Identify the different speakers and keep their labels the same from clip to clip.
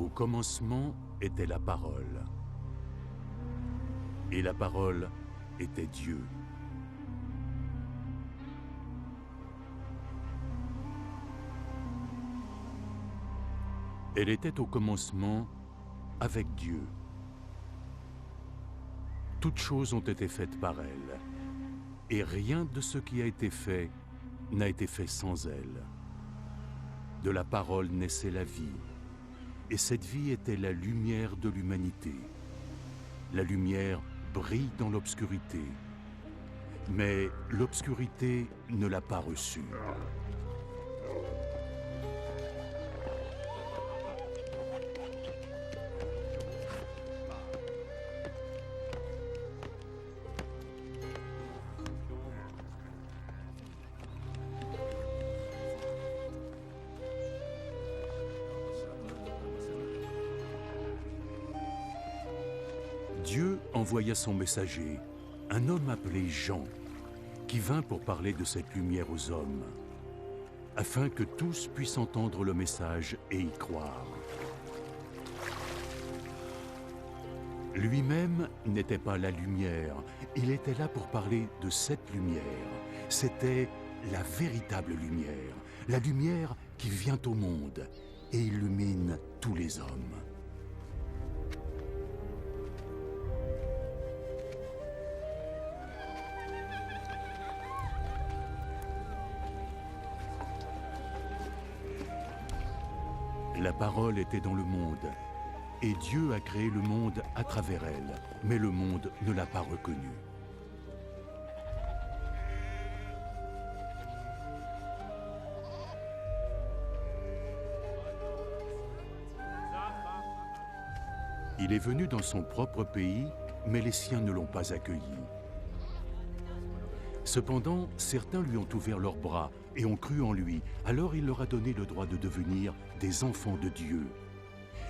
Speaker 1: Au commencement était la parole. Et la parole était Dieu. Elle était au commencement avec Dieu. Toutes choses ont été faites par elle, et rien de ce qui a été fait n'a été fait sans elle. De la parole naissait la vie, et cette vie était la lumière de l'humanité. La lumière brille dans l'obscurité, mais l'obscurité ne l'a pas reçue. Dieu envoya son messager, un homme appelé Jean, qui vint pour parler de cette lumière aux hommes, afin que tous puissent entendre le message et y croire. Lui-même n'était pas la lumière, il était là pour parler de cette lumière. C'était la véritable lumière, la lumière qui vient au monde et illumine tous les hommes. La parole était dans le monde, et Dieu a créé le monde à travers elle, mais le monde ne l'a pas reconnue. Il est venu dans son propre pays, mais les siens ne l'ont pas accueilli. Cependant, certains lui ont ouvert leurs bras et ont cru en lui. Alors il leur a donné le droit de devenir des enfants de Dieu.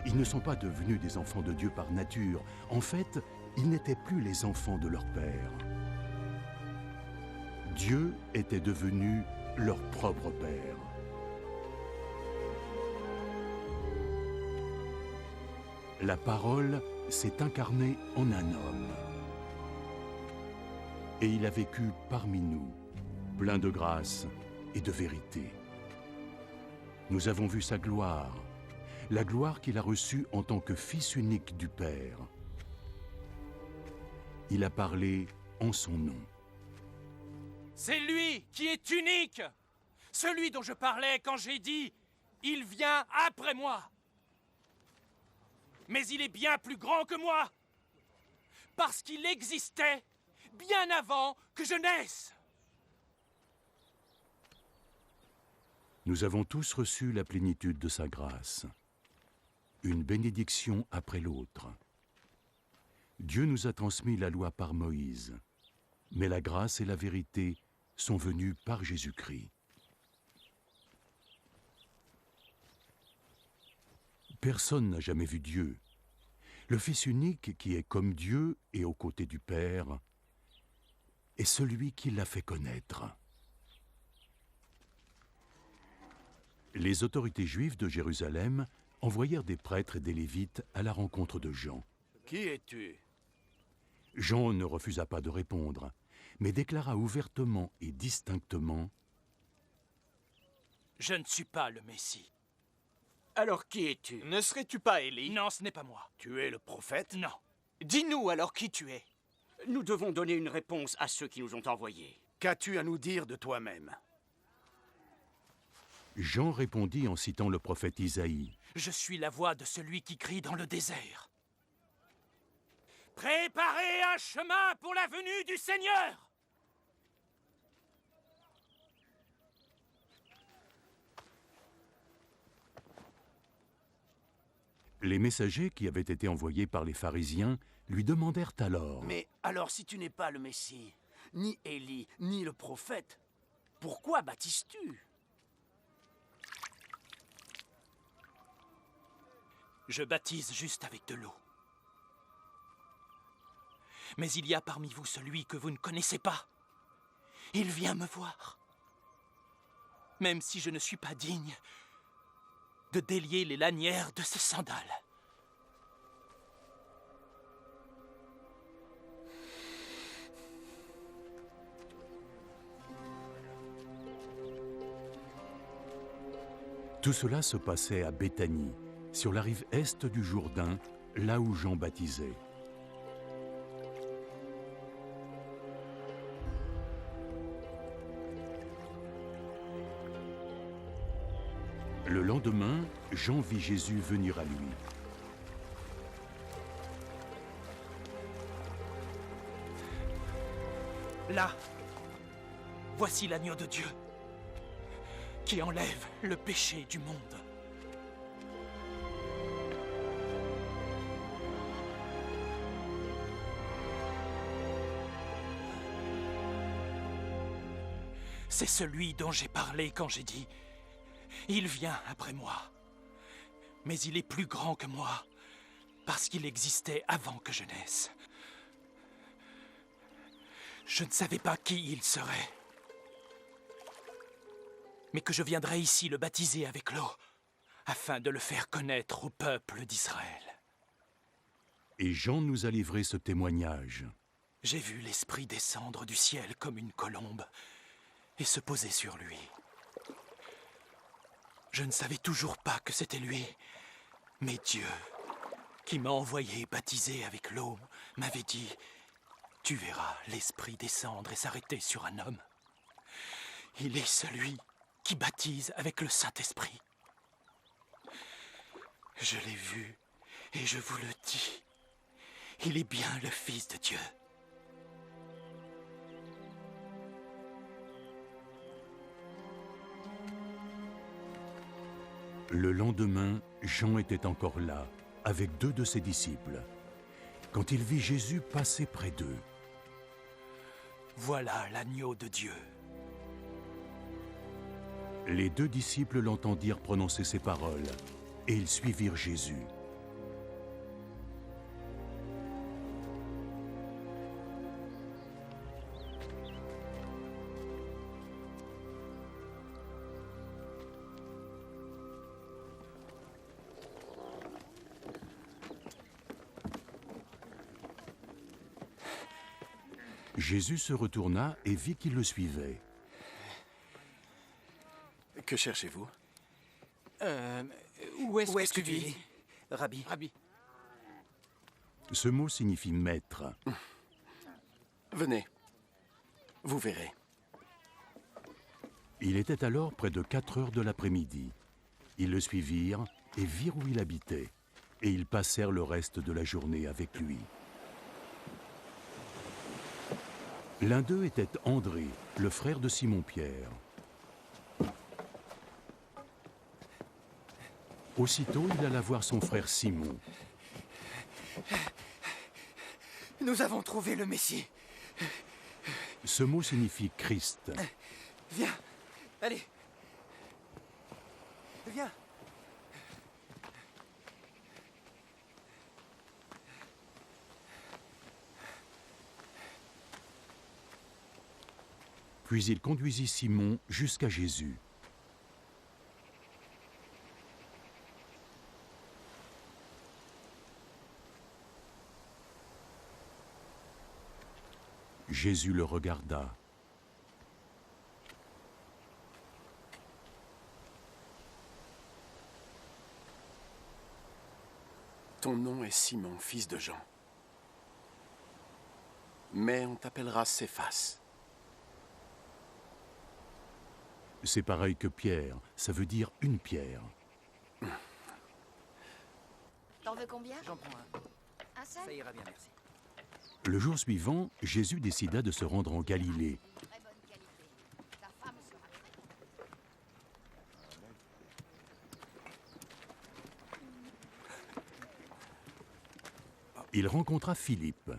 Speaker 1: Ils ne sont pas devenus des enfants de Dieu par nature. En fait, ils n'étaient plus les enfants de leur père. Dieu était devenu leur propre père. La parole s'est incarnée en un homme. Et il a vécu parmi nous, plein de grâce et de vérité. Nous avons vu sa gloire, la gloire qu'il a reçue en tant que Fils unique du Père. Il a parlé en son nom.
Speaker 2: C'est lui qui est unique, celui dont je parlais quand j'ai dit « Il vient après moi ». Mais il est bien plus grand que moi, parce qu'il existait bien avant que je naisse.
Speaker 1: Nous avons tous reçu la plénitude de sa grâce, une bénédiction après l'autre. Dieu nous a transmis la loi par Moïse, mais la grâce et la vérité sont venues par Jésus-Christ. Personne n'a jamais vu Dieu. Le Fils unique qui est comme Dieu et aux côtés du Père est celui qui l'a fait connaître. Les autorités juives de Jérusalem envoyèrent des prêtres et des Lévites à la rencontre de Jean.
Speaker 3: Qui es-tu?
Speaker 1: Jean ne refusa pas de répondre, mais déclara ouvertement et distinctement
Speaker 2: « Je ne suis pas le Messie. »
Speaker 3: Alors qui es-tu?
Speaker 4: Ne serais-tu pas Élie?
Speaker 2: Non, ce n'est pas moi.
Speaker 3: Tu es le prophète?
Speaker 2: Non.
Speaker 4: Dis-nous alors qui tu es.
Speaker 3: Nous devons donner une réponse à ceux qui nous ont envoyés. Qu'as-tu à nous dire de toi-même?
Speaker 1: Jean répondit en citant le prophète Isaïe.
Speaker 2: « Je suis la voix de celui qui crie dans le désert. Préparez un chemin pour la venue du Seigneur !»
Speaker 1: Les messagers qui avaient été envoyés par les pharisiens lui demandèrent alors «
Speaker 3: Mais alors si tu n'es pas le Messie, ni Élie, ni le prophète, pourquoi baptises-tu?
Speaker 2: Je baptise juste avec de l'eau. Mais il y a parmi vous celui que vous ne connaissez pas. Il vient me voir. Même si je ne suis pas digne de délier les lanières de ses sandales.
Speaker 1: Tout cela se passait à Béthanie, sur la rive est du Jourdain, là où Jean baptisait. Le lendemain, Jean vit Jésus venir à lui.
Speaker 2: Là, voici l'agneau de Dieu qui enlève le péché du monde. C'est celui dont j'ai parlé quand j'ai dit « Il vient après moi, mais il est plus grand que moi, parce qu'il existait avant que je naisse. » Je ne savais pas qui il serait, mais que je viendrais ici le baptiser avec l'eau, afin de le faire connaître au peuple d'Israël.
Speaker 1: Et Jean nous a livré ce témoignage.
Speaker 2: J'ai vu l'Esprit descendre du ciel comme une colombe et se poser sur lui. Je ne savais toujours pas que c'était lui, mais Dieu, qui m'a envoyé baptiser avec l'eau, m'avait dit « Tu verras l'Esprit descendre et s'arrêter sur un homme. Il est celui qui baptise avec le Saint-Esprit. » Je l'ai vu et je vous le dis, il est bien le Fils de Dieu.
Speaker 1: Le lendemain, Jean était encore là, avec 2 de ses disciples, quand il vit Jésus passer près d'eux.
Speaker 2: Voilà l'agneau de Dieu.
Speaker 1: Les 2 disciples l'entendirent prononcer ces paroles, et ils suivirent Jésus. Jésus se retourna et vit qu'ils le suivaient.
Speaker 5: Que cherchez-vous?
Speaker 2: Où est-ce que tu
Speaker 3: vis,
Speaker 2: vis,
Speaker 3: Rabbi?
Speaker 2: Rabbi?
Speaker 1: Ce mot signifie maître.
Speaker 5: Venez, vous verrez.
Speaker 1: Il était alors près de 4 heures de l'après-midi. Ils le suivirent et virent où il habitait, et ils passèrent le reste de la journée avec lui. L'un d'eux était André, le frère de Simon-Pierre. Aussitôt, il alla voir son frère Simon.
Speaker 3: Nous avons trouvé le Messie.
Speaker 1: Ce mot signifie Christ.
Speaker 3: Viens, allez. Viens.
Speaker 1: Puis il conduisit Simon jusqu'à Jésus. Jésus le regarda.
Speaker 5: Ton nom est Simon, fils de Jean. Mais on t'appellera Céphas.
Speaker 1: C'est pareil que Pierre, ça veut dire une pierre.
Speaker 6: T'en veux combien?
Speaker 3: J'en prends un.
Speaker 6: Un seul?
Speaker 3: Ça ira bien, merci.
Speaker 1: Le jour suivant, Jésus décida de se rendre en Galilée.
Speaker 6: Très bonne qualité. Ta femme sera très...
Speaker 1: Il rencontra Philippe.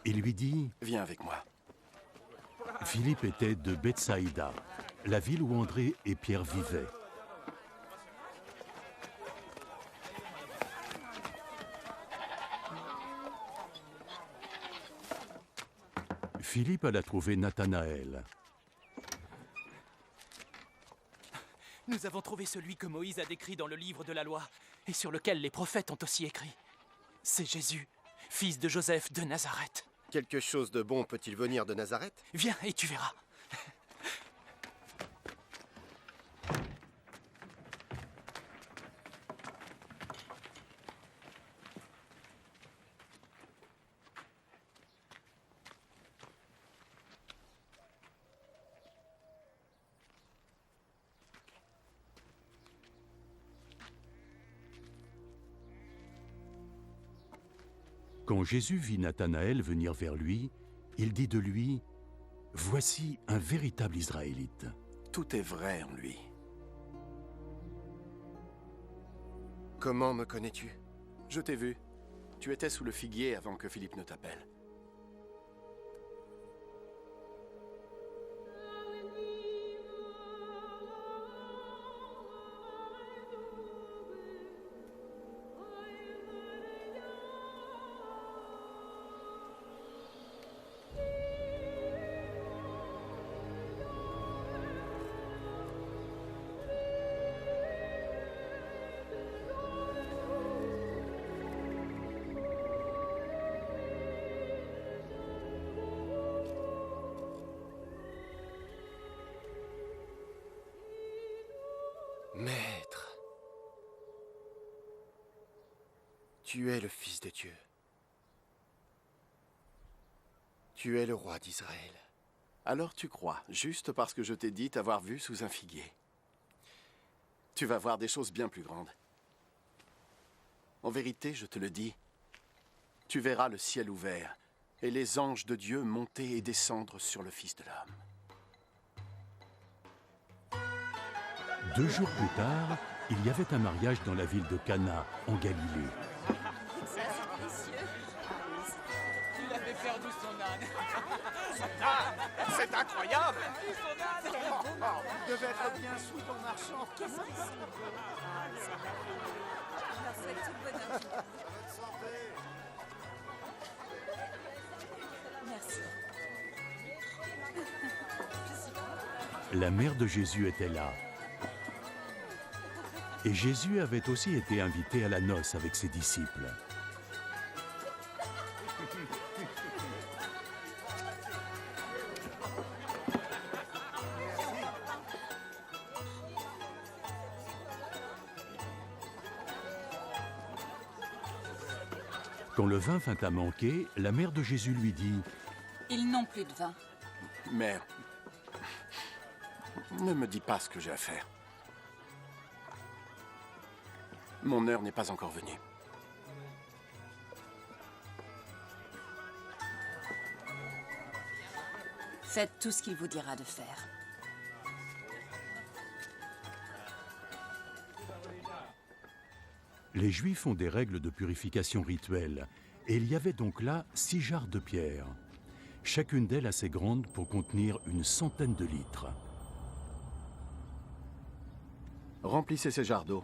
Speaker 1: Il lui dit,
Speaker 5: Viens avec moi.
Speaker 1: Philippe était de Bethsaïda, la ville où André et Pierre vivaient. Philippe alla trouver Nathanaël.
Speaker 2: Nous avons trouvé celui que Moïse a décrit dans le livre de la loi et sur lequel les prophètes ont aussi écrit. C'est Jésus, fils de Joseph de Nazareth.
Speaker 7: Quelque chose de bon peut-il venir de Nazareth?
Speaker 2: Viens et tu verras.
Speaker 1: Quand Jésus vit Nathanaël venir vers lui, il dit de lui, « Voici un véritable Israélite. »
Speaker 5: Tout est vrai en lui.
Speaker 7: Comment me connais-tu?
Speaker 5: Je t'ai vu. Tu étais sous le figuier avant que Philippe ne t'appelle.
Speaker 7: Maître, tu es le Fils de Dieu. Tu es le roi d'Israël.
Speaker 5: Alors tu crois, juste parce que je t'ai dit t'avoir vu sous un figuier. Tu vas voir des choses bien plus grandes. En vérité, je te le dis, tu verras le ciel ouvert et les anges de Dieu monter et descendre sur le Fils de l'homme.
Speaker 1: 2 jours plus tard, il y avait un mariage dans la ville de Cana, en Galilée.
Speaker 4: Il avait perdu son âne.
Speaker 7: C'est incroyable!
Speaker 3: Tu devais être bien sous ton marchand.
Speaker 1: La mère de Jésus était là. Et Jésus avait aussi été invité à la noce avec ses disciples. Quand le vin vint à manquer, la mère de Jésus lui dit «
Speaker 8: Ils n'ont plus de vin.
Speaker 5: Mère, ne me dis pas ce que j'ai à faire. Mon heure n'est pas encore venue.
Speaker 8: Faites tout ce qu'il vous dira de faire. »
Speaker 1: Les Juifs ont des règles de purification rituelle, et il y avait donc là 6 jarres de pierre, chacune d'elles assez grande pour contenir une centaine de litres.
Speaker 5: Remplissez ces jarres d'eau.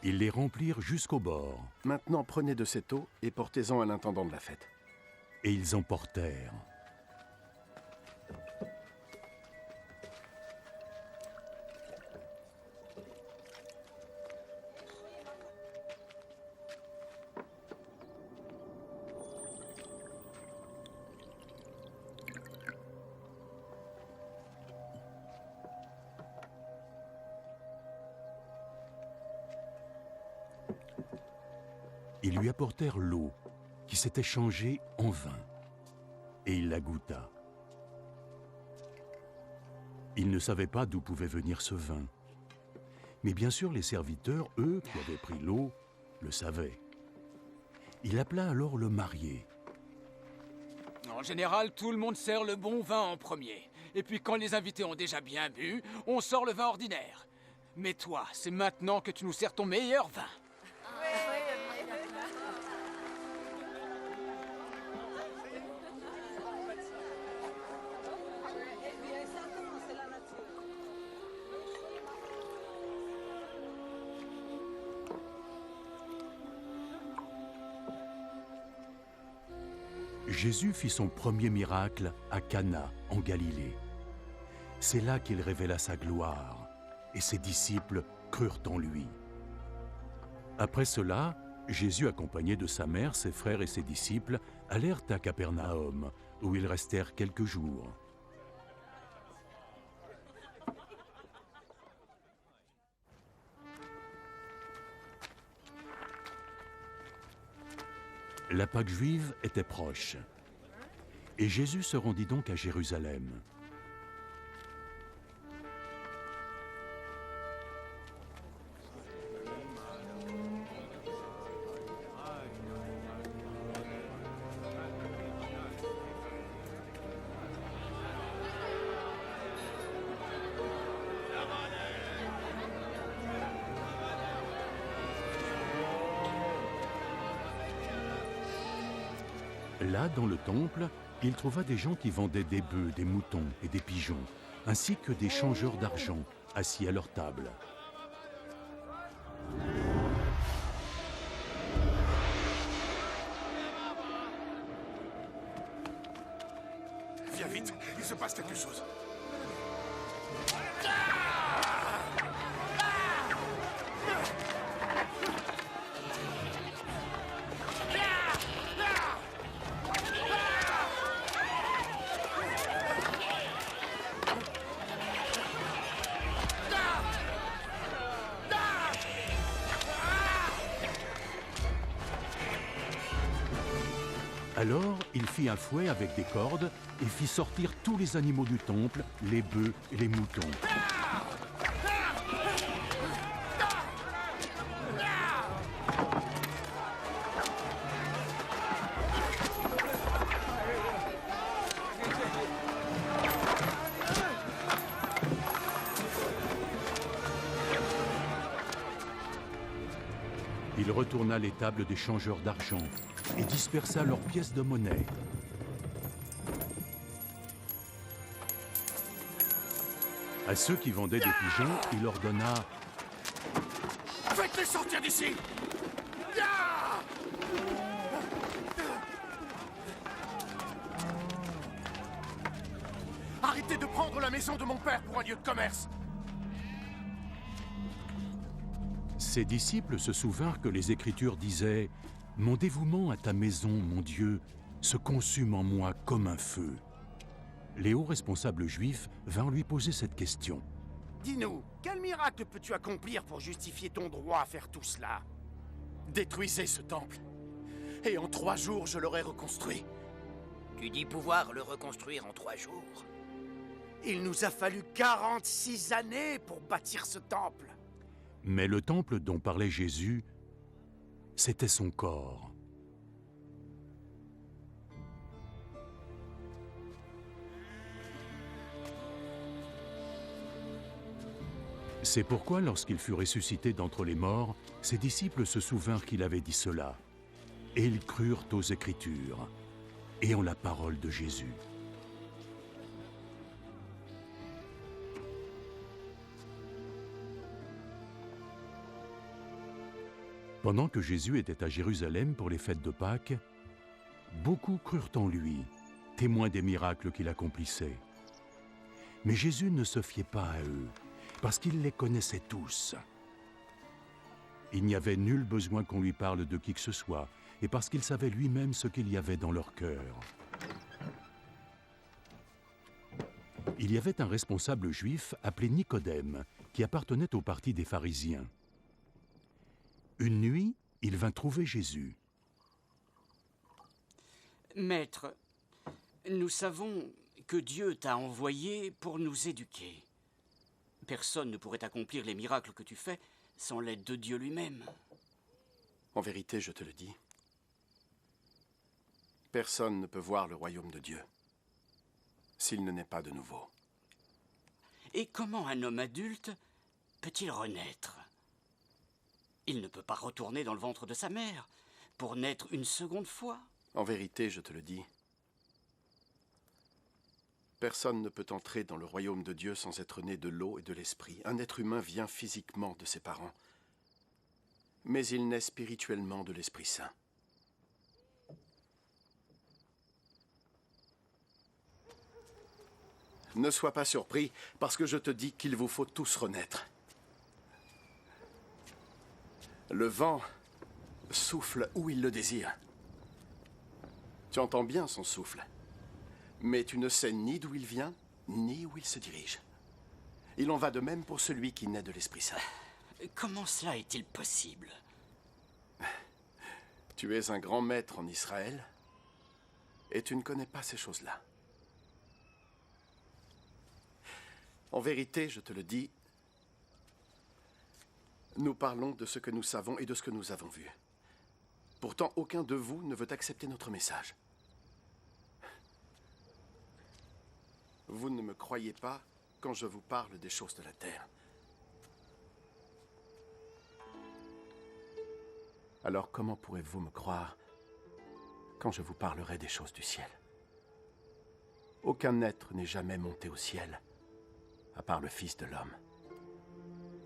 Speaker 1: Ils les remplirent jusqu'au bord,
Speaker 5: Maintenant, prenez de cette eau et portez-en à l'intendant de la fête.
Speaker 1: et ils en portèrent. Ils lui apportèrent l'eau, qui s'était changée en vin, et il la goûta. Il ne savait pas d'où pouvait venir ce vin. Mais bien sûr, les serviteurs, eux, qui avaient pris l'eau, le savaient. Il appela alors le marié.
Speaker 4: En général, tout le monde sert le bon vin en premier. Et puis quand les invités ont déjà bien bu, on sort le vin ordinaire. Mais toi, c'est maintenant que tu nous sers ton meilleur vin.
Speaker 1: Jésus fit son premier miracle à Cana, en Galilée. C'est là qu'il révéla sa gloire, et ses disciples crurent en lui. Après cela, Jésus, accompagné de sa mère, ses frères et ses disciples, allèrent à Capernaum, où ils restèrent quelques jours. La Pâque juive était proche. Et Jésus se rendit donc à Jérusalem. Là, dans le temple, il trouva des gens qui vendaient des bœufs, des moutons et des pigeons, ainsi que des changeurs d'argent assis à leur table.
Speaker 7: Viens vite, il se passe quelque chose.
Speaker 1: Alors, il fit un fouet avec des cordes et fit sortir tous les animaux du temple, les bœufs et les moutons. Il retourna les tables des changeurs d'argent et dispersa leurs pièces de monnaie. À ceux qui vendaient des pigeons, il ordonna
Speaker 7: « Faites-les sortir d'ici !» Arrêtez de prendre la maison de mon père pour un lieu de commerce.
Speaker 1: Ses disciples se souvinrent que les Écritures disaient « Mon dévouement à ta maison, mon Dieu, se consume en moi comme un feu. » Les hauts responsables juifs vinrent lui poser cette question.
Speaker 3: Dis-nous, quel miracle peux-tu accomplir pour justifier ton droit à faire tout cela?
Speaker 5: Détruisez ce temple, et en 3 jours je l'aurai reconstruit.
Speaker 3: Tu dis pouvoir le reconstruire en 3 jours? Il nous a fallu 46 années pour bâtir ce temple.
Speaker 1: Mais le temple dont parlait Jésus, c'était son corps. C'est pourquoi, lorsqu'il fut ressuscité d'entre les morts, ses disciples se souvinrent qu'il avait dit cela. Et ils crurent aux Écritures et en la parole de Jésus. Pendant que Jésus était à Jérusalem pour les fêtes de Pâques, beaucoup crurent en lui, témoins des miracles qu'il accomplissait. Mais Jésus ne se fiait pas à eux, parce qu'il les connaissait tous. Il n'y avait nul besoin qu'on lui parle de qui que ce soit, et parce qu'il savait lui-même ce qu'il y avait dans leur cœur. Il y avait un responsable juif appelé Nicodème, qui appartenait au parti des pharisiens. Une nuit, il vint trouver Jésus.
Speaker 9: « Maître, nous savons que Dieu t'a envoyé pour nous éduquer. Personne ne pourrait accomplir les miracles que tu fais sans l'aide de Dieu lui-même. »
Speaker 5: En vérité, je te le dis, personne ne peut voir le royaume de Dieu s'il ne naît pas de nouveau.
Speaker 9: Et comment un homme adulte peut-il renaître? Il ne peut pas retourner dans le ventre de sa mère pour naître une seconde fois.
Speaker 5: En vérité, je te le dis, personne ne peut entrer dans le royaume de Dieu sans être né de l'eau et de l'esprit. Un être humain vient physiquement de ses parents, mais il naît spirituellement de l'Esprit Saint. Ne sois pas surpris, parce que je te dis qu'il vous faut tous renaître. Le vent souffle où il le désire. Tu entends bien son souffle, mais tu ne sais ni d'où il vient, ni où il se dirige. Il en va de même pour celui qui naît de l'Esprit Saint.
Speaker 9: Comment cela est-il possible?
Speaker 5: Tu es un grand maître en Israël, Et tu ne connais pas ces choses-là. En vérité, je te le dis, nous parlons de ce que nous savons et de ce que nous avons vu. Pourtant, aucun de vous ne veut accepter notre message. Vous ne me croyez pas quand je vous parle des choses de la terre. Alors comment pourrez-vous me croire quand je vous parlerai des choses du ciel? Aucun être n'est jamais monté au ciel, à part le Fils de l'homme,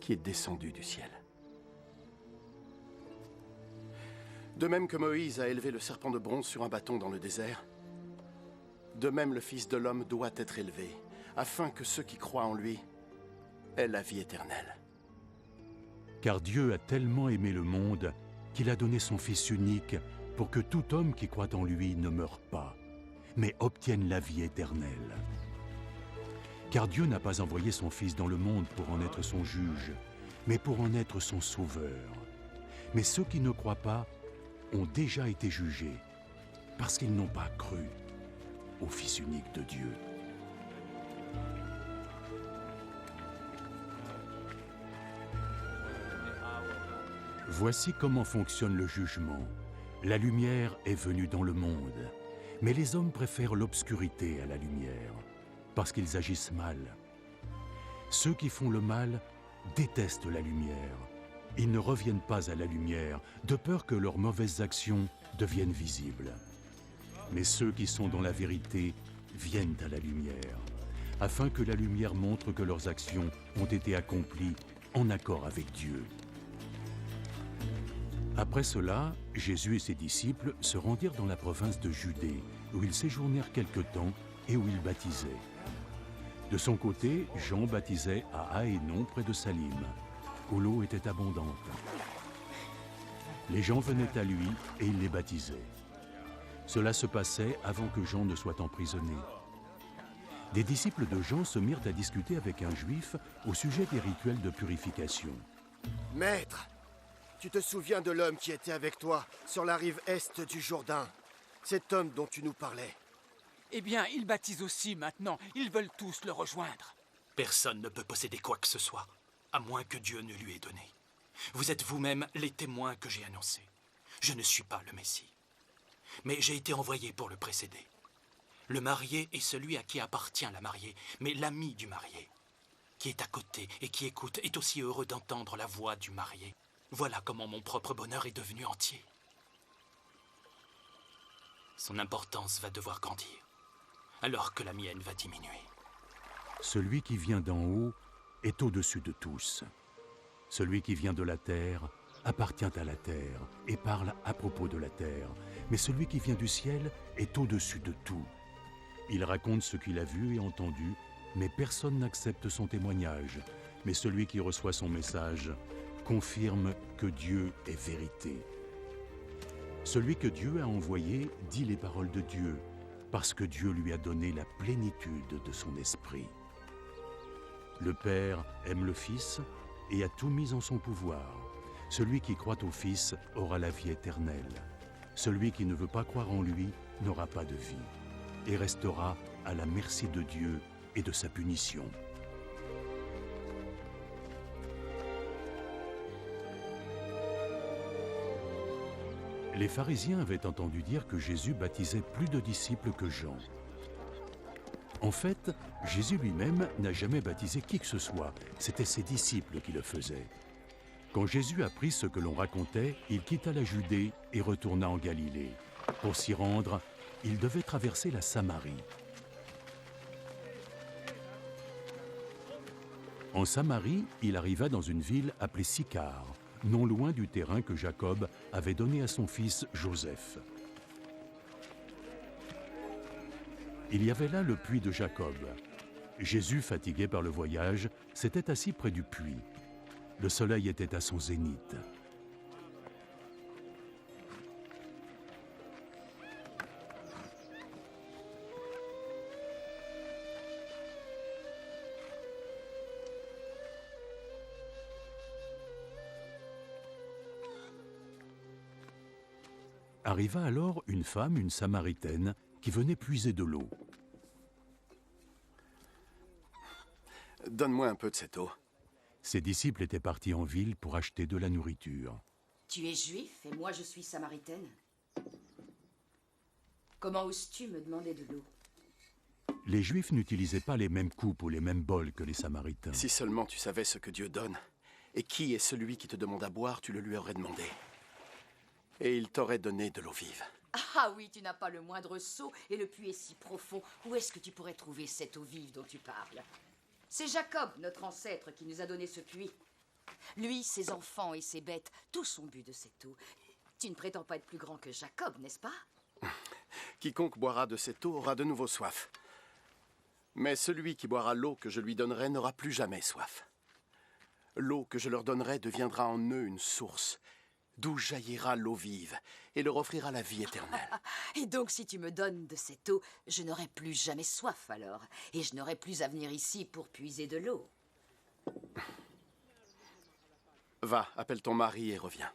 Speaker 5: qui est descendu du ciel. De même que Moïse a élevé le serpent de bronze sur un bâton dans le désert, de même le Fils de l'homme doit être élevé, afin que ceux qui croient en lui aient la vie éternelle.
Speaker 1: Car Dieu a tellement aimé le monde qu'il a donné son Fils unique pour que tout homme qui croit en lui ne meure pas, mais obtienne la vie éternelle. Car Dieu n'a pas envoyé son Fils dans le monde pour en être son juge, mais pour en être son sauveur. Mais ceux qui ne croient pas ont déjà été jugés, parce qu'ils n'ont pas cru au Fils unique de Dieu. Voici comment fonctionne le jugement. La lumière est venue dans le monde, mais les hommes préfèrent l'obscurité à la lumière, parce qu'ils agissent mal. Ceux qui font le mal détestent la lumière. Ils ne reviennent pas à la lumière, de peur que leurs mauvaises actions deviennent visibles. Mais ceux qui sont dans la vérité viennent à la lumière, afin que la lumière montre que leurs actions ont été accomplies en accord avec Dieu. Après cela, Jésus et ses disciples se rendirent dans la province de Judée, où ils séjournèrent quelque temps et où ils baptisaient. De son côté, Jean baptisait à Aénon près de Salim, où l'eau était abondante. Les gens venaient à lui et il les baptisait. Cela se passait avant que Jean ne soit emprisonné. Des disciples de Jean se mirent à discuter avec un juif au sujet des rituels de purification.
Speaker 10: « Maître, tu te souviens de l'homme qui était avec toi sur la rive est du Jourdain, cet homme dont tu nous parlais?
Speaker 4: Eh bien, ils baptisent aussi maintenant. Ils veulent tous le rejoindre.
Speaker 2: Personne ne peut posséder quoi que ce soit, à moins que Dieu ne lui ait donné. Vous êtes vous-même les témoins que j'ai annoncés. Je ne suis pas le Messie, mais j'ai été envoyé pour le précéder. Le marié est celui à qui appartient la mariée, mais l'ami du marié, qui est à côté et qui écoute, est aussi heureux d'entendre la voix du marié. Voilà comment mon propre bonheur est devenu entier. Son importance va devoir grandir, alors que la mienne va diminuer.
Speaker 1: Celui qui vient d'en haut est au-dessus de tous. Celui qui vient de la terre appartient à la terre et parle à propos de la terre. Mais celui qui vient du ciel est au-dessus de tout. Il raconte ce qu'il a vu et entendu, mais personne n'accepte son témoignage. Mais celui qui reçoit son message confirme que Dieu est vérité. Celui que Dieu a envoyé dit les paroles de Dieu, parce que Dieu lui a donné la plénitude de son esprit. Le Père aime le Fils et a tout mis en son pouvoir. Celui qui croit au Fils aura la vie éternelle. Celui qui ne veut pas croire en lui n'aura pas de vie et restera à la merci de Dieu et de sa punition. Les pharisiens avaient entendu dire que Jésus baptisait plus de disciples que Jean. En fait, Jésus lui-même n'a jamais baptisé qui que ce soit, c'était ses disciples qui le faisaient. Quand Jésus apprit ce que l'on racontait, il quitta la Judée et retourna en Galilée. Pour s'y rendre, il devait traverser la Samarie. En Samarie, il arriva dans une ville appelée Sychar, non loin du terrain que Jacob avait donné à son fils Joseph. Il y avait là le puits de Jacob. Jésus, fatigué par le voyage, s'était assis près du puits. Le soleil était à son zénith. Arriva alors une femme, une Samaritaine, qui venait puiser de l'eau.
Speaker 5: Donne-moi un peu de cette eau.
Speaker 1: Ses disciples étaient partis en ville pour acheter de la nourriture.
Speaker 8: Tu es juif et moi je suis samaritaine. Comment oses-tu me demander de l'eau?
Speaker 1: Les Juifs n'utilisaient pas les mêmes coupes ou les mêmes bols que les Samaritains.
Speaker 5: Si seulement tu savais ce que Dieu donne, et qui est celui qui te demande à boire, tu le lui aurais demandé. Et il t'aurait donné de l'eau vive.
Speaker 8: Ah oui, tu n'as pas le moindre seau et le puits est si profond. Où est-ce que tu pourrais trouver cette eau vive dont tu parles? C'est Jacob, notre ancêtre, qui nous a donné ce puits. Lui, ses enfants et ses bêtes, tous ont bu de cette eau. Tu ne prétends pas être plus grand que Jacob, n'est-ce pas?
Speaker 5: Quiconque boira de cette eau aura de nouveau soif. Mais celui qui boira l'eau que je lui donnerai n'aura plus jamais soif. L'eau que je leur donnerai deviendra en eux une source, d'où jaillira l'eau vive, et leur offrira la vie éternelle.
Speaker 8: Et donc, si tu me donnes de cette eau, je n'aurai plus jamais soif alors, et je n'aurai plus à venir ici pour puiser de l'eau.
Speaker 5: Va, appelle ton mari et reviens.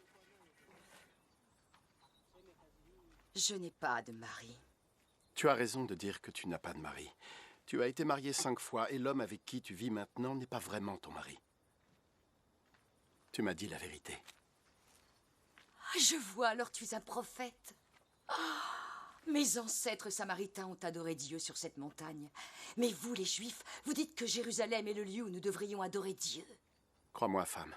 Speaker 8: Je n'ai pas de mari.
Speaker 5: Tu as raison de dire que tu n'as pas de mari. Tu as été marié 5 fois, et l'homme avec qui tu vis maintenant n'est pas vraiment ton mari. Tu m'as dit la vérité.
Speaker 8: Je vois, alors tu es un prophète. Oh, mes ancêtres samaritains ont adoré Dieu sur cette montagne. Mais vous, les Juifs, vous dites que Jérusalem est le lieu où nous devrions adorer Dieu.
Speaker 5: Crois-moi, femme.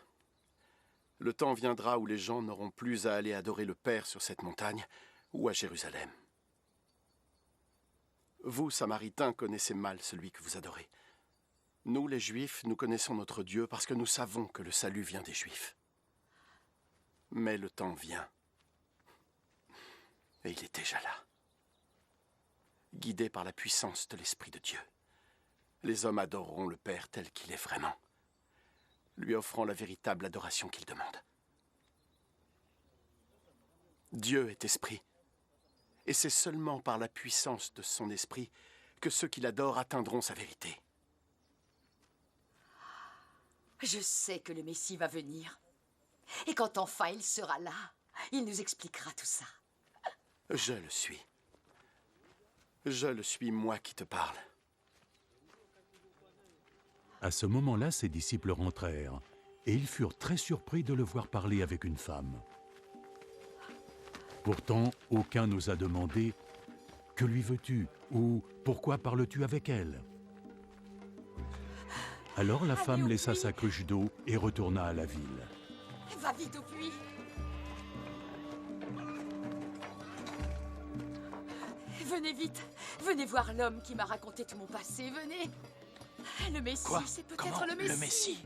Speaker 5: Le temps viendra où les gens n'auront plus à aller adorer le Père sur cette montagne ou à Jérusalem. Vous, Samaritains, connaissez mal celui que vous adorez. Nous, les Juifs, nous connaissons notre Dieu parce que nous savons que le salut vient des Juifs. Mais le temps vient. Et il est déjà là. Guidés par la puissance de l'Esprit de Dieu, les hommes adoreront le Père tel qu'il est vraiment, lui offrant la véritable adoration qu'il demande. Dieu est esprit, et c'est seulement par la puissance de son esprit que ceux qui l'adorent atteindront sa vérité.
Speaker 8: Je sais que le Messie va venir. Et quand enfin il sera là, il nous expliquera tout ça.
Speaker 5: Je le suis. Je le suis, moi qui te parle.
Speaker 1: À ce moment-là, ses disciples rentrèrent, et ils furent très surpris de le voir parler avec une femme. Pourtant, aucun n'osa demander « Que lui veux-tu » ou « Pourquoi parles-tu avec elle ?» Alors la femme laissa sa cruche d'eau et retourna à la ville.
Speaker 8: Va vite au puits. Venez vite. Venez voir l'homme qui m'a raconté tout mon passé. Venez. Le Messie, c'est peut-être le Messie.
Speaker 2: Le Messie?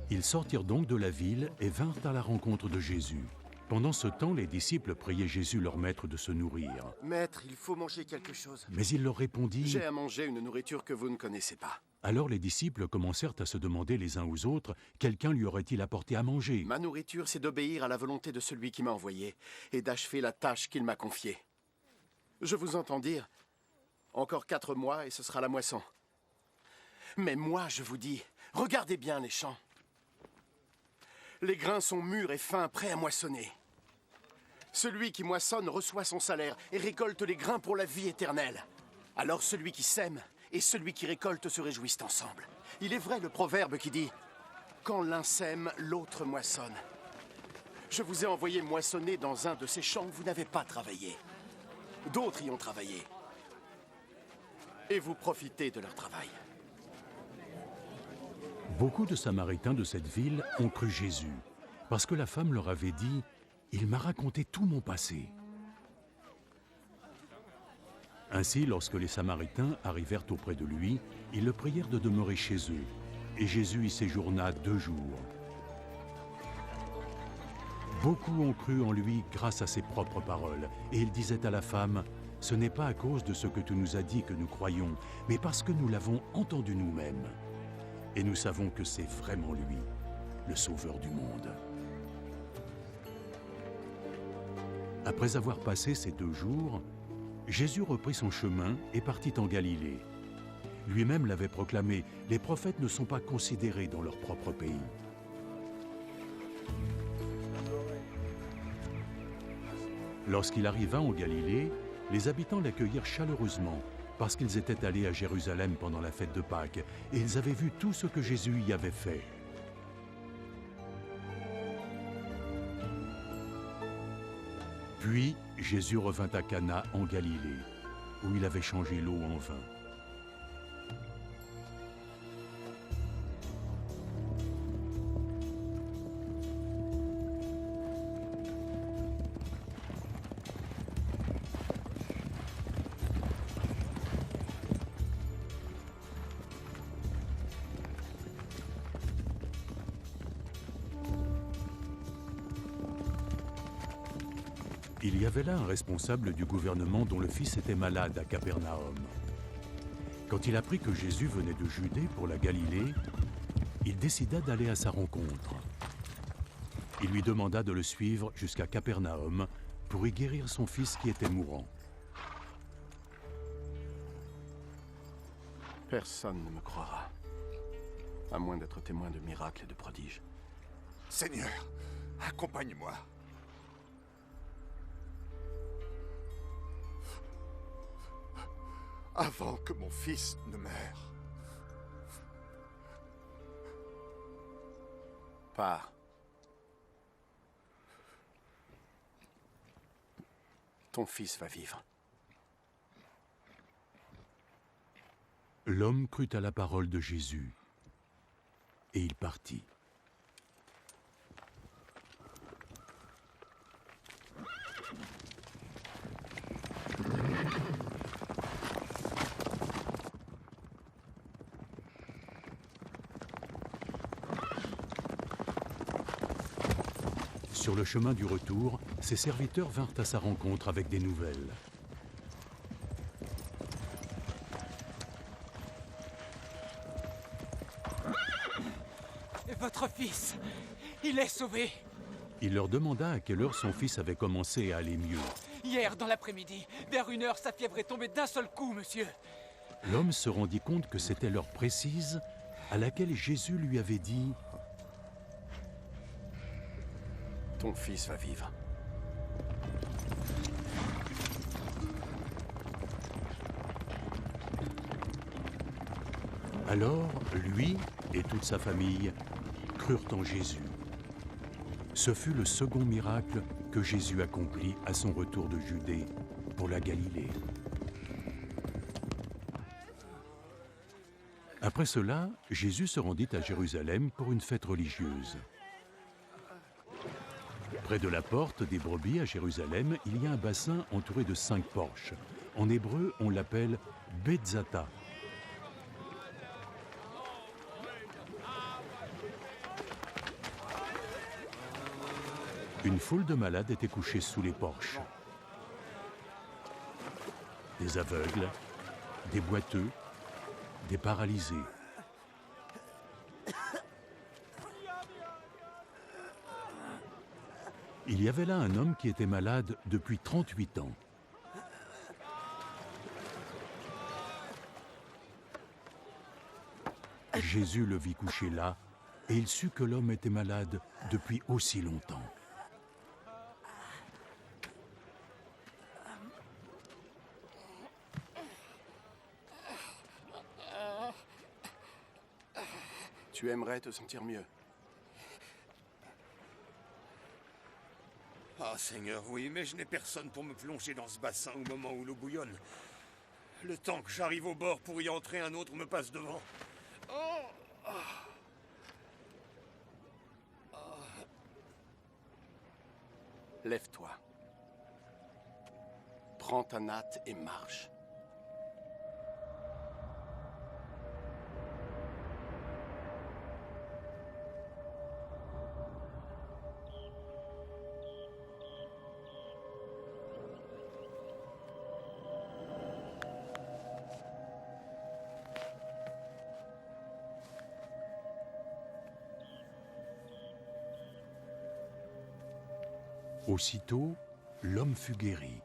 Speaker 1: Ils sortirent donc de la ville et vinrent à la rencontre de Jésus. Pendant ce temps, les disciples priaient Jésus, leur maître, de se nourrir.
Speaker 10: Maître, il faut manger quelque chose.
Speaker 1: Mais il leur répondit...
Speaker 5: J'ai à manger une nourriture que vous ne connaissez pas.
Speaker 1: Alors les disciples commencèrent à se demander les uns aux autres, quelqu'un lui aurait-il apporté à manger?
Speaker 5: Ma nourriture, c'est d'obéir à la volonté de celui qui m'a envoyé et d'achever la tâche qu'il m'a confiée. Je vous entends dire, encore 4 mois et ce sera la moisson. Mais moi, je vous dis, regardez bien les champs. Les grains sont mûrs et fins, prêts à moissonner. Celui qui moissonne reçoit son salaire et récolte les grains pour la vie éternelle. Alors celui qui sème et celui qui récolte se réjouissent ensemble. Il est vrai le proverbe qui dit « Quand l'un sème, l'autre moissonne ». Je vous ai envoyé moissonner dans un de ces champs où vous n'avez pas travaillé. D'autres y ont travaillé. Et vous profitez de leur travail.
Speaker 1: Beaucoup de Samaritains de cette ville ont cru Jésus, parce que la femme leur avait dit « Il m'a raconté tout mon passé ». Ainsi, lorsque les Samaritains arrivèrent auprès de lui, ils le prièrent de demeurer chez eux, et Jésus y séjourna 2 jours. Beaucoup ont cru en lui grâce à ses propres paroles, et il disait à la femme « Ce n'est pas à cause de ce que tu nous as dit que nous croyons, mais parce que nous l'avons entendu nous-mêmes. Et nous savons que c'est vraiment lui, le Sauveur du monde. » Après avoir passé ces 2 jours, Jésus reprit son chemin et partit en Galilée. Lui-même l'avait proclamé, les prophètes ne sont pas considérés dans leur propre pays. Lorsqu'il arriva en Galilée, les habitants l'accueillirent chaleureusement parce qu'ils étaient allés à Jérusalem pendant la fête de Pâques et ils avaient vu tout ce que Jésus y avait fait. Puis Jésus revint à Cana en Galilée, où il avait changé l'eau en vin. Il y avait là un responsable du gouvernement dont le fils était malade à Capernaum. Quand il apprit que Jésus venait de Judée pour la Galilée, il décida d'aller à sa rencontre. Il lui demanda de le suivre jusqu'à Capernaum pour y guérir son fils qui était mourant.
Speaker 5: Personne ne me croira, à moins d'être témoin de miracles et de prodiges.
Speaker 7: Seigneur, accompagne-moi. Avant que mon fils ne meure.
Speaker 5: Pars. Ton fils va vivre.
Speaker 1: L'homme crut à la parole de Jésus, et il partit. Sur le chemin du retour, ses serviteurs vinrent à sa rencontre avec des nouvelles.
Speaker 4: Votre fils, il est sauvé.
Speaker 1: Il leur demanda à quelle heure son fils avait commencé à aller mieux.
Speaker 4: Hier, dans l'après-midi, vers 1h, sa fièvre est tombée d'un seul coup, monsieur.
Speaker 1: L'homme se rendit compte que c'était l'heure précise à laquelle Jésus lui avait dit «
Speaker 5: Ton fils va vivre. »
Speaker 1: Alors, lui et toute sa famille crurent en Jésus. Ce fut le second miracle que Jésus accomplit à son retour de Judée pour la Galilée. Après cela, Jésus se rendit à Jérusalem pour une fête religieuse. Près de la porte des brebis à Jérusalem, il y a un bassin entouré de 5 porches. En hébreu, on l'appelle Betzata. Une foule de malades était couchée sous les porches. Des aveugles, des boiteux, des paralysés. Il y avait là un homme qui était malade depuis 38 ans. Jésus le vit couché là, et il sut que l'homme était malade depuis aussi longtemps.
Speaker 5: Tu aimerais te sentir mieux.
Speaker 7: Ah, Seigneur, oui, mais je n'ai personne pour me plonger dans ce bassin au moment où l'eau bouillonne. Le temps que j'arrive au bord pour y entrer, un autre me passe devant. Oh.
Speaker 5: Lève-toi. Prends ta natte et marche.
Speaker 1: Aussitôt, l'homme fut guéri.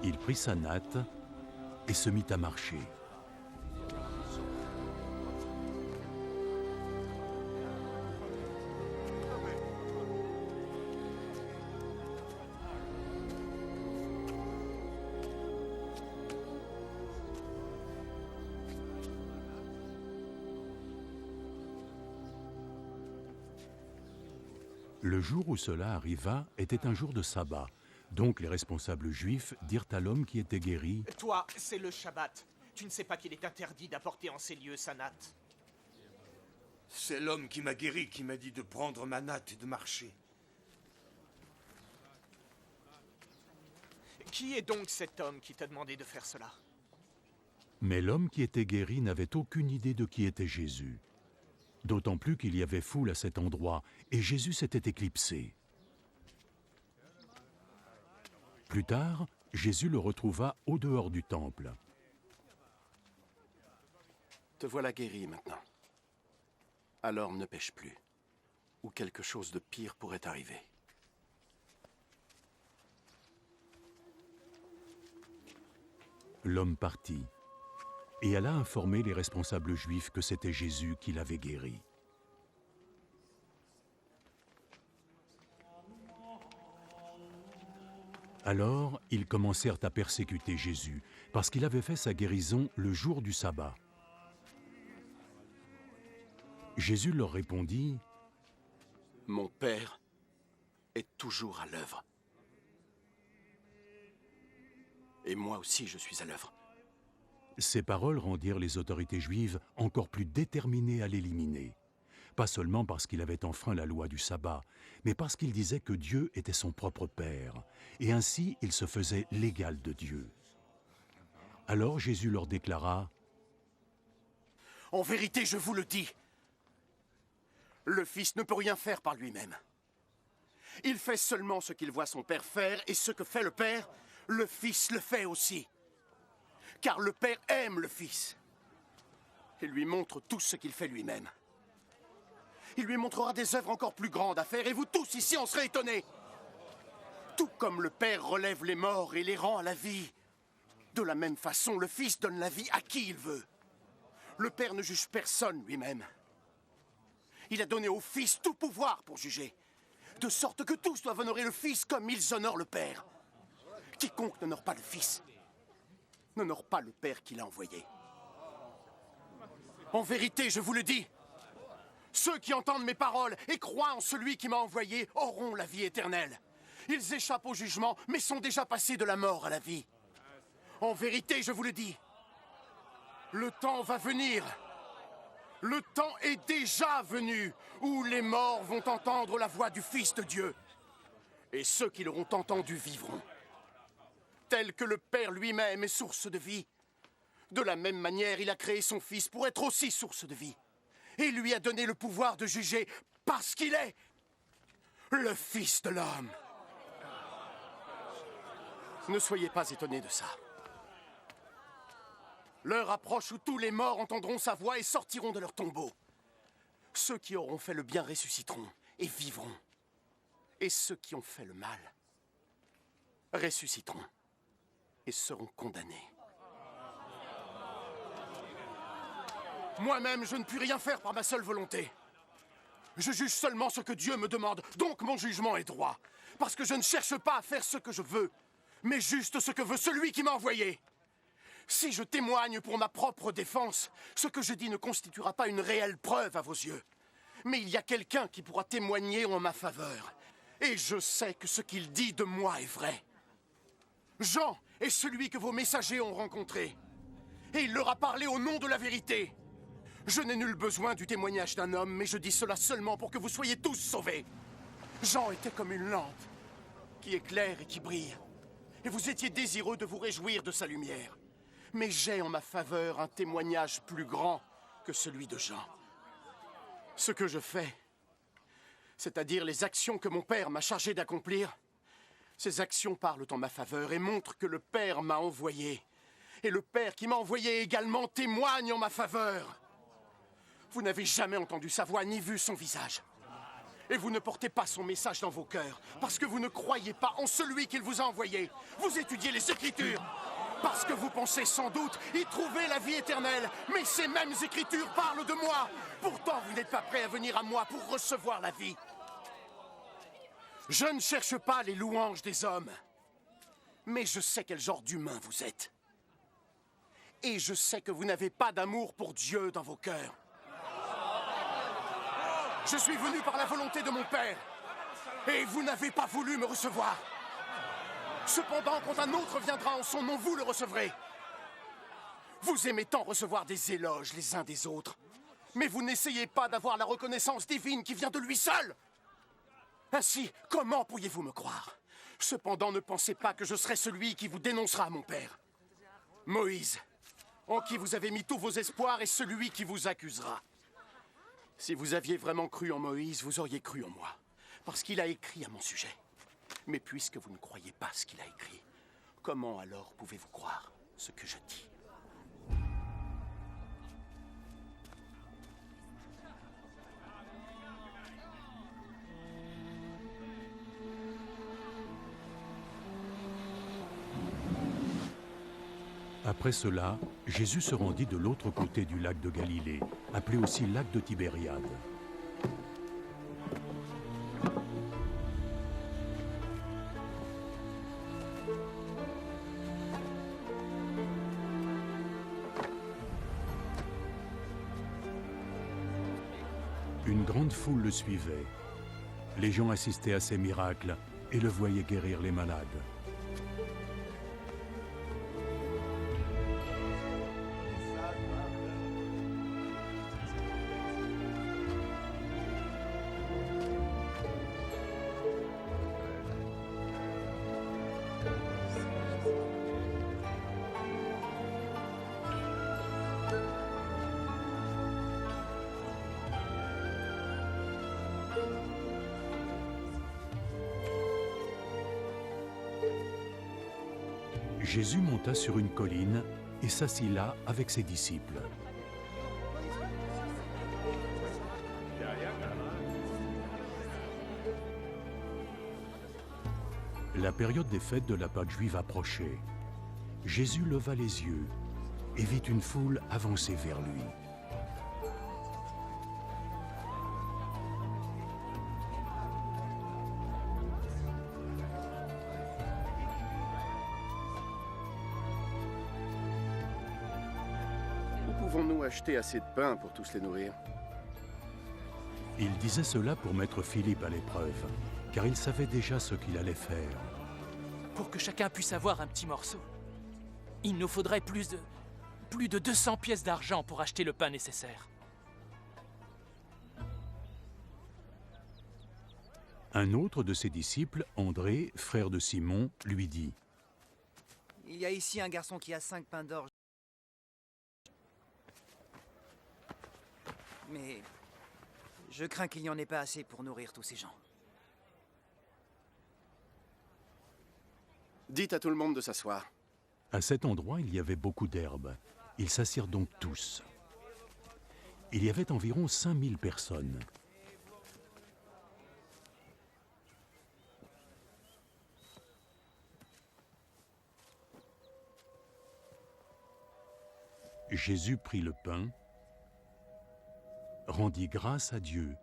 Speaker 1: Il prit sa natte et se mit à marcher. Le jour où cela arriva était un jour de sabbat. Donc les responsables juifs dirent à l'homme qui était guéri,
Speaker 11: « Toi, c'est le Shabbat. Tu ne sais pas qu'il est interdit d'apporter en ces lieux sa natte. »
Speaker 7: C'est l'homme qui m'a guéri qui m'a dit de prendre ma natte et de marcher.
Speaker 11: Qui est donc cet homme qui t'a demandé de faire cela?
Speaker 1: Mais l'homme qui était guéri n'avait aucune idée de qui était Jésus. D'autant plus qu'il y avait foule à cet endroit, et Jésus s'était éclipsé. Plus tard, Jésus le retrouva au dehors du temple.
Speaker 5: Te voilà guéri maintenant. Alors ne pêche plus, ou quelque chose de pire pourrait arriver.
Speaker 1: L'homme partit et alla informer les responsables juifs que c'était Jésus qui l'avait guéri. Alors, ils commencèrent à persécuter Jésus, parce qu'il avait fait sa guérison le jour du sabbat. Jésus leur répondit,
Speaker 5: « Mon Père est toujours à l'œuvre. Et moi aussi je suis à l'œuvre. »
Speaker 1: Ces paroles rendirent les autorités juives encore plus déterminées à l'éliminer. Pas seulement parce qu'il avait enfreint la loi du sabbat, mais parce qu'il disait que Dieu était son propre Père, et ainsi il se faisait l'égal de Dieu. Alors Jésus leur déclara,
Speaker 10: « En vérité, je vous le dis, le Fils ne peut rien faire par lui-même. Il fait seulement ce qu'il voit son Père faire, et ce que fait le Père, le Fils le fait aussi. Car le Père aime le Fils et lui montre tout ce qu'il fait lui-même. Il lui montrera des œuvres encore plus grandes à faire, et vous tous ici en serez étonnés. Tout comme le Père relève les morts et les rend à la vie, de la même façon, le Fils donne la vie à qui il veut. Le Père ne juge personne lui-même. Il a donné au Fils tout pouvoir pour juger, de sorte que tous doivent honorer le Fils comme ils honorent le Père. Quiconque n'honore pas le Fils n'honore pas le Père qui l'a envoyé. En vérité, je vous le dis, ceux qui entendent mes paroles et croient en celui qui m'a envoyé auront la vie éternelle. Ils échappent au jugement, mais sont déjà passés de la mort à la vie. En vérité, je vous le dis, le temps va venir. Le temps est déjà venu où les morts vont entendre la voix du Fils de Dieu. Et ceux qui l'auront entendu vivront. Tel que le Père lui-même est source de vie. De la même manière, il a créé son Fils pour être aussi source de vie. Et lui a donné le pouvoir de juger parce qu'il est le Fils de l'homme. Ne soyez pas étonnés de ça. L'heure approche où tous les morts entendront sa voix et sortiront de leur tombeau. Ceux qui auront fait le bien ressusciteront et vivront. Et ceux qui ont fait le mal ressusciteront et seront condamnés. Moi-même, je ne puis rien faire par ma seule volonté. Je juge seulement ce que Dieu me demande, donc mon jugement est droit. Parce que je ne cherche pas à faire ce que je veux, mais juste ce que veut celui qui m'a envoyé. Si je témoigne pour ma propre défense, ce que je dis ne constituera pas une réelle preuve à vos yeux. Mais il y a quelqu'un qui pourra témoigner en ma faveur. Et je sais que ce qu'il dit de moi est vrai. Jean est celui que vos messagers ont rencontré. Et il leur a parlé au nom de la vérité. Je n'ai nul besoin du témoignage d'un homme, mais je dis cela seulement pour que vous soyez tous sauvés. Jean était comme une lampe qui éclaire et qui brille. Et vous étiez désireux de vous réjouir de sa lumière. Mais j'ai en ma faveur un témoignage plus grand que celui de Jean. Ce que je fais, c'est-à-dire les actions que mon Père m'a chargé d'accomplir, ces actions parlent en ma faveur et montrent que le Père m'a envoyé. Et le Père qui m'a envoyé également témoigne en ma faveur. Vous n'avez jamais entendu sa voix ni vu son visage. Et vous ne portez pas son message dans vos cœurs, parce que vous ne croyez pas en celui qu'il vous a envoyé. Vous étudiez les Écritures, parce que vous pensez sans doute y trouver la vie éternelle. Mais ces mêmes Écritures parlent de moi. Pourtant, vous n'êtes pas prêts à venir à moi pour recevoir la vie. Je ne cherche pas les louanges des hommes, mais je sais quel genre d'humain vous êtes. Et je sais que vous n'avez pas d'amour pour Dieu dans vos cœurs. Je suis venu par la volonté de mon Père, et vous n'avez pas voulu me recevoir. Cependant, quand un autre viendra en son nom, vous le recevrez. Vous aimez tant recevoir des éloges les uns des autres, mais vous n'essayez pas d'avoir la reconnaissance divine qui vient de lui seul. Ainsi, comment pourriez-vous me croire? Cependant, ne pensez pas que je serai celui qui vous dénoncera à mon Père. Moïse, en qui vous avez mis tous vos espoirs, est celui qui vous accusera. Si vous aviez vraiment cru en Moïse, vous auriez cru en moi, parce qu'il a écrit à mon sujet. Mais puisque vous ne croyez pas ce qu'il a écrit, comment alors pouvez-vous croire ce que je dis?
Speaker 1: Après cela, Jésus se rendit de l'autre côté du lac de Galilée, appelé aussi lac de Tibériade. Une grande foule le suivait. Les gens assistaient à ses miracles et le voyaient guérir les malades. Jésus monta sur une colline et s'assit là avec ses disciples. La période des fêtes de la Pâque juive approchait. Jésus leva les yeux et vit une foule avancer vers lui.
Speaker 10: Pouvons-nous acheter assez de pain pour tous les nourrir?
Speaker 1: Il disait cela pour mettre Philippe à l'épreuve, car il savait déjà ce qu'il allait faire.
Speaker 2: Pour que chacun puisse avoir un petit morceau, il nous faudrait plus de 200 pièces d'argent pour acheter le pain nécessaire.
Speaker 1: Un autre de ses disciples, André, frère de Simon, lui dit:
Speaker 12: Il y a ici un garçon qui a 5 pains d'orge. Mais je crains qu'il n'y en ait pas assez pour nourrir tous ces gens.
Speaker 10: Dites à tout le monde de s'asseoir.
Speaker 1: À cet endroit, il y avait beaucoup d'herbe. Ils s'assirent donc tous. Il y avait environ 5000 personnes. Jésus prit le pain, rendit grâce à Dieu,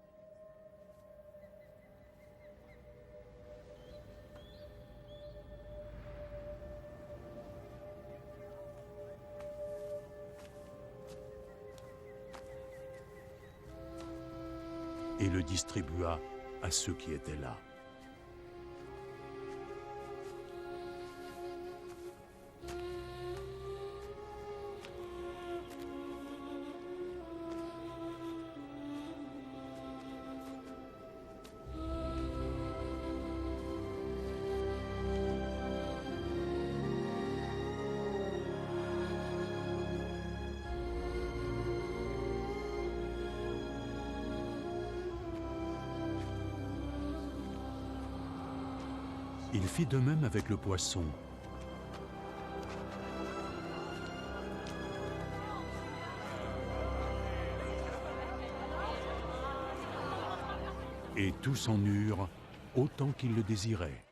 Speaker 1: et le distribua à ceux qui étaient là. Il fit de même avec le poisson. Et tous en eurent autant qu'ils le désiraient.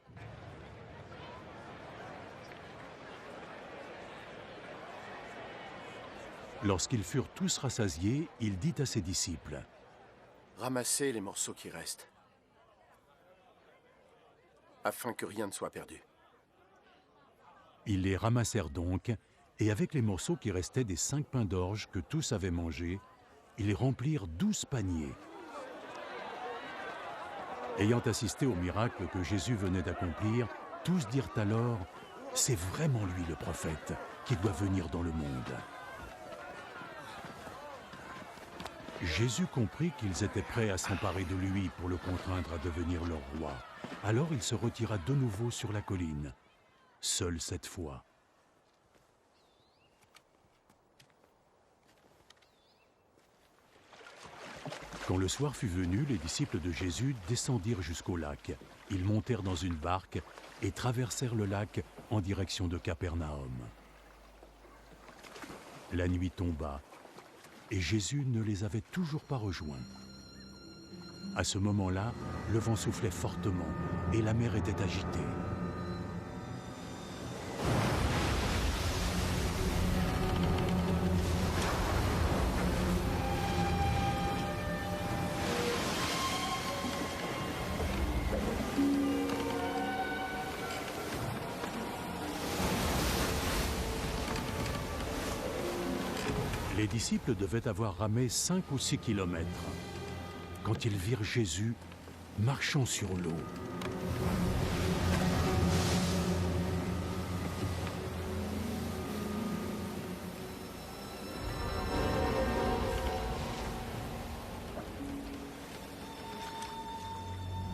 Speaker 1: Lorsqu'ils furent tous rassasiés, il dit à ses disciples:
Speaker 10: Ramassez les morceaux qui restent, afin que rien ne soit perdu.
Speaker 1: Ils les ramassèrent donc, et avec les morceaux qui restaient des 5 pains d'orge que tous avaient mangés, ils remplirent 12 paniers. Ayant assisté au miracle que Jésus venait d'accomplir, tous dirent alors: c'est vraiment lui le prophète qui doit venir dans le monde. Jésus comprit qu'ils étaient prêts à s'emparer de lui pour le contraindre à devenir leur roi. Alors il se retira de nouveau sur la colline, seul cette fois. Quand le soir fut venu, les disciples de Jésus descendirent jusqu'au lac. Ils montèrent dans une barque et traversèrent le lac en direction de Capernaum. La nuit tomba et Jésus ne les avait toujours pas rejoints. À ce moment-là, le vent soufflait fortement et la mer était agitée. Les disciples devaient avoir ramé 5 ou 6 kilomètres quand ils virent Jésus marchant sur l'eau.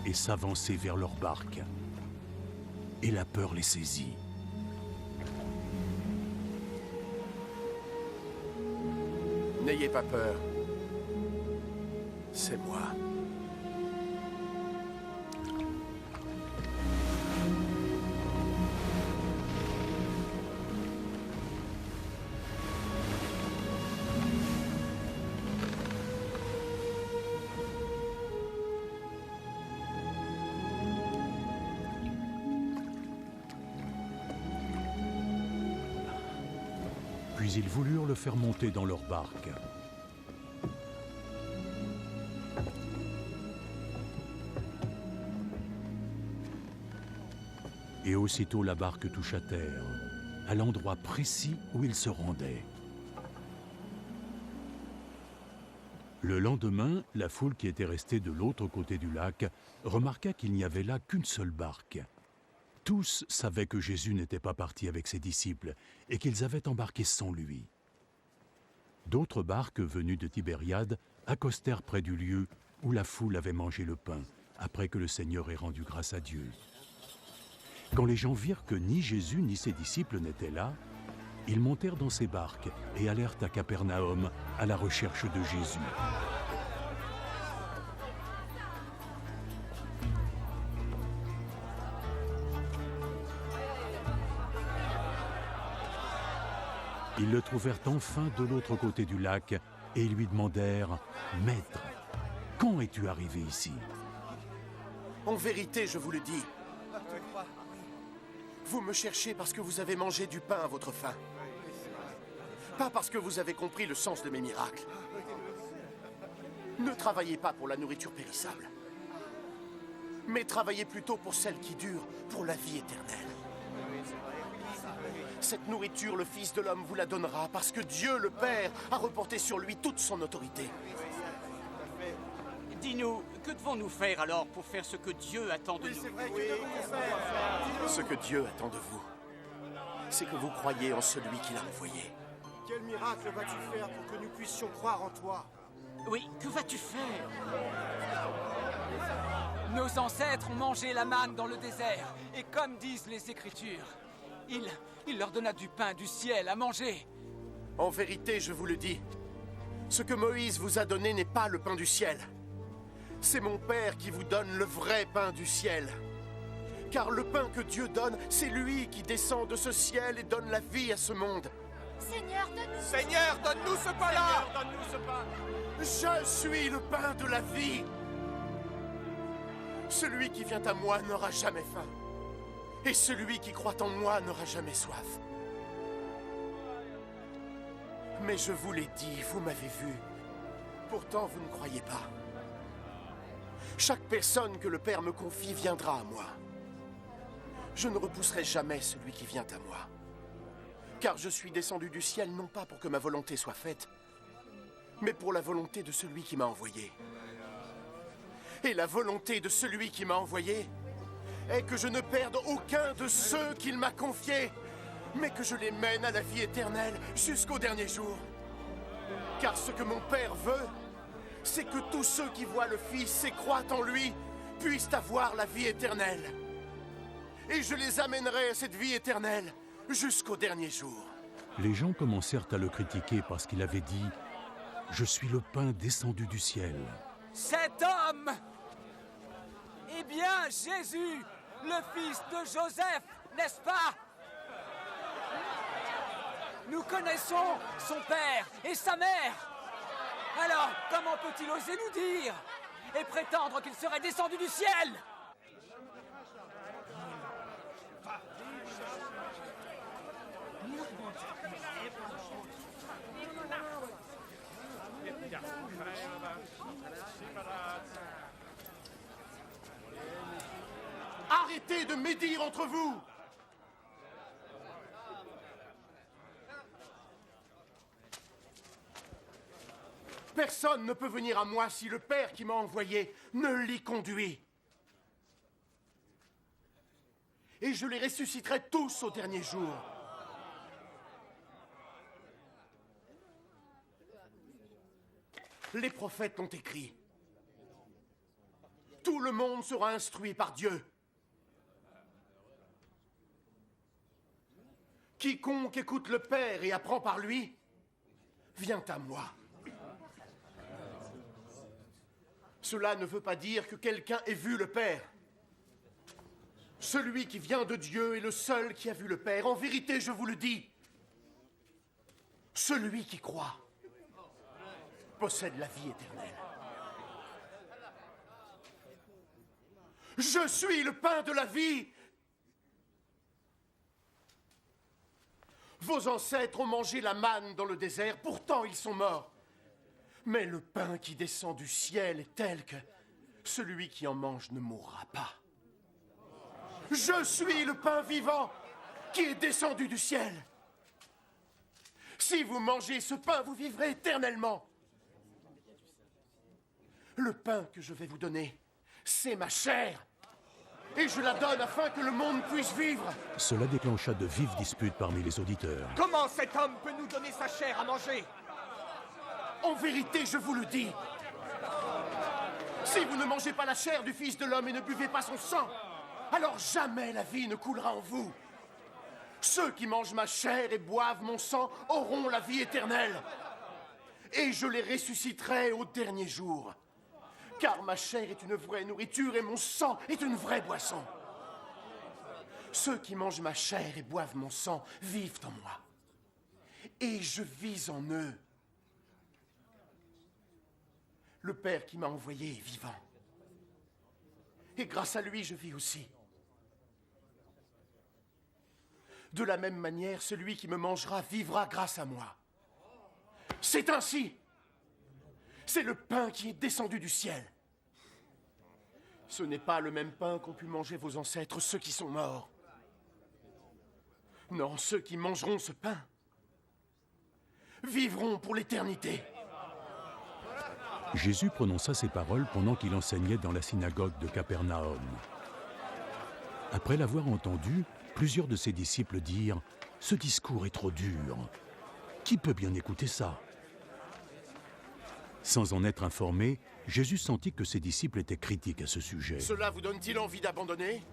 Speaker 1: Et s'avancer vers leur barque. Et la peur les saisit.
Speaker 10: N'ayez pas peur. C'est moi.
Speaker 1: Puis ils voulurent le faire monter dans leur barque. Et aussitôt la barque toucha terre, à l'endroit précis où ils se rendaient. Le lendemain, la foule qui était restée de l'autre côté du lac remarqua qu'il n'y avait là qu'une seule barque. Tous savaient que Jésus n'était pas parti avec ses disciples et qu'ils avaient embarqué sans lui. D'autres barques venues de Tibériade accostèrent près du lieu où la foule avait mangé le pain, après que le Seigneur ait rendu grâce à Dieu. Quand les gens virent que ni Jésus ni ses disciples n'étaient là, ils montèrent dans ces barques et allèrent à Capernaum à la recherche de Jésus. Ils le trouvèrent enfin de l'autre côté du lac et ils lui demandèrent: « Maître, quand es-tu arrivé ici ?»
Speaker 10: En vérité, je vous le dis, vous me cherchez parce que vous avez mangé du pain à votre faim. Pas parce que vous avez compris le sens de mes miracles. Ne travaillez pas pour la nourriture périssable, mais travaillez plutôt pour celle qui dure, pour la vie éternelle. Cette nourriture, le Fils de l'homme vous la donnera parce que Dieu, le Père, a reporté sur lui toute son autorité.
Speaker 9: Dis-nous, que devons-nous faire alors pour faire ce que Dieu attend de nous?
Speaker 10: Ce que Dieu attend de vous, c'est que vous croyiez en celui qui l'a envoyé.
Speaker 13: Quel miracle vas-tu faire pour que nous puissions croire en toi?
Speaker 9: Oui, que vas-tu faire?
Speaker 4: Nos ancêtres ont mangé la manne dans le désert, et comme disent les Écritures, il leur donna du pain du ciel à manger.
Speaker 10: En vérité, je vous le dis, ce que Moïse vous a donné n'est pas le pain du ciel. C'est mon Père qui vous donne le vrai pain du ciel. Car le pain que Dieu donne, c'est lui qui descend de ce ciel et donne la vie à ce monde.
Speaker 6: Seigneur, donne-nous...
Speaker 13: Seigneur, donne-nous ce pain-là! Donne-nous ce pain!
Speaker 10: Je suis le pain de la vie. Celui qui vient à moi n'aura jamais faim. Et celui qui croit en moi n'aura jamais soif. Mais je vous l'ai dit, vous m'avez vu. Pourtant, vous ne croyez pas. Chaque personne que le Père me confie viendra à moi. Je ne repousserai jamais celui qui vient à moi. Car je suis descendu du ciel non pas pour que ma volonté soit faite, mais pour la volonté de celui qui m'a envoyé. Et la volonté de celui qui m'a envoyé est que je ne perde aucun de ceux qu'il m'a confiés, mais que je les mène à la vie éternelle jusqu'au dernier jour. Car ce que mon Père veut, c'est que tous ceux qui voient le Fils et croient en lui puissent avoir la vie éternelle. Et je les amènerai à cette vie éternelle jusqu'au dernier jour.
Speaker 1: Les gens commencèrent à le critiquer parce qu'il avait dit « Je suis le pain descendu du ciel ».
Speaker 4: Cet homme, eh bien Jésus, le fils de Joseph, n'est-ce pas? Nous connaissons son père et sa mère. Alors, comment peut-il oser nous dire et prétendre qu'il serait descendu du ciel?
Speaker 10: Arrêtez de médire entre vous! Personne ne peut venir à moi si le Père qui m'a envoyé ne l'y conduit. Et je les ressusciterai tous au dernier jour. Les prophètes l'ont écrit. Tout le monde sera instruit par Dieu. Quiconque écoute le Père et apprend par lui, vient à moi. Cela ne veut pas dire que quelqu'un ait vu le Père. Celui qui vient de Dieu est le seul qui a vu le Père. En vérité, je vous le dis, celui qui croit possède la vie éternelle. Je suis le pain de la vie. Vos ancêtres ont mangé la manne dans le désert, pourtant ils sont morts. Mais le pain qui descend du ciel est tel que celui qui en mange ne mourra pas. Je suis le pain vivant qui est descendu du ciel. Si vous mangez ce pain, vous vivrez éternellement. Le pain que je vais vous donner, c'est ma chair. Et je la donne afin que le monde puisse vivre.
Speaker 1: Cela déclencha de vives disputes parmi les auditeurs.
Speaker 11: Comment cet homme peut nous donner sa chair à manger?
Speaker 10: En vérité, je vous le dis. Si vous ne mangez pas la chair du Fils de l'homme et ne buvez pas son sang, alors jamais la vie ne coulera en vous. Ceux qui mangent ma chair et boivent mon sang auront la vie éternelle. Et je les ressusciterai au dernier jour. Car ma chair est une vraie nourriture et mon sang est une vraie boisson. Ceux qui mangent ma chair et boivent mon sang vivent en moi. Et je vis en eux. Le Père qui m'a envoyé est vivant. Et grâce à lui, je vis aussi. De la même manière, celui qui me mangera vivra grâce à moi. C'est ainsi. C'est le pain qui est descendu du ciel. Ce n'est pas le même pain qu'ont pu manger vos ancêtres, ceux qui sont morts. Non, ceux qui mangeront ce pain vivront pour l'éternité.
Speaker 1: Jésus prononça ces paroles pendant qu'il enseignait dans la synagogue de Capernaum. Après l'avoir entendu, plusieurs de ses disciples dirent « Ce discours est trop dur. Qui peut bien écouter ça ?» Sans en être informé, Jésus sentit que ses disciples étaient critiques à ce sujet.
Speaker 10: Cela vous donne-t-il envie d'abandonner?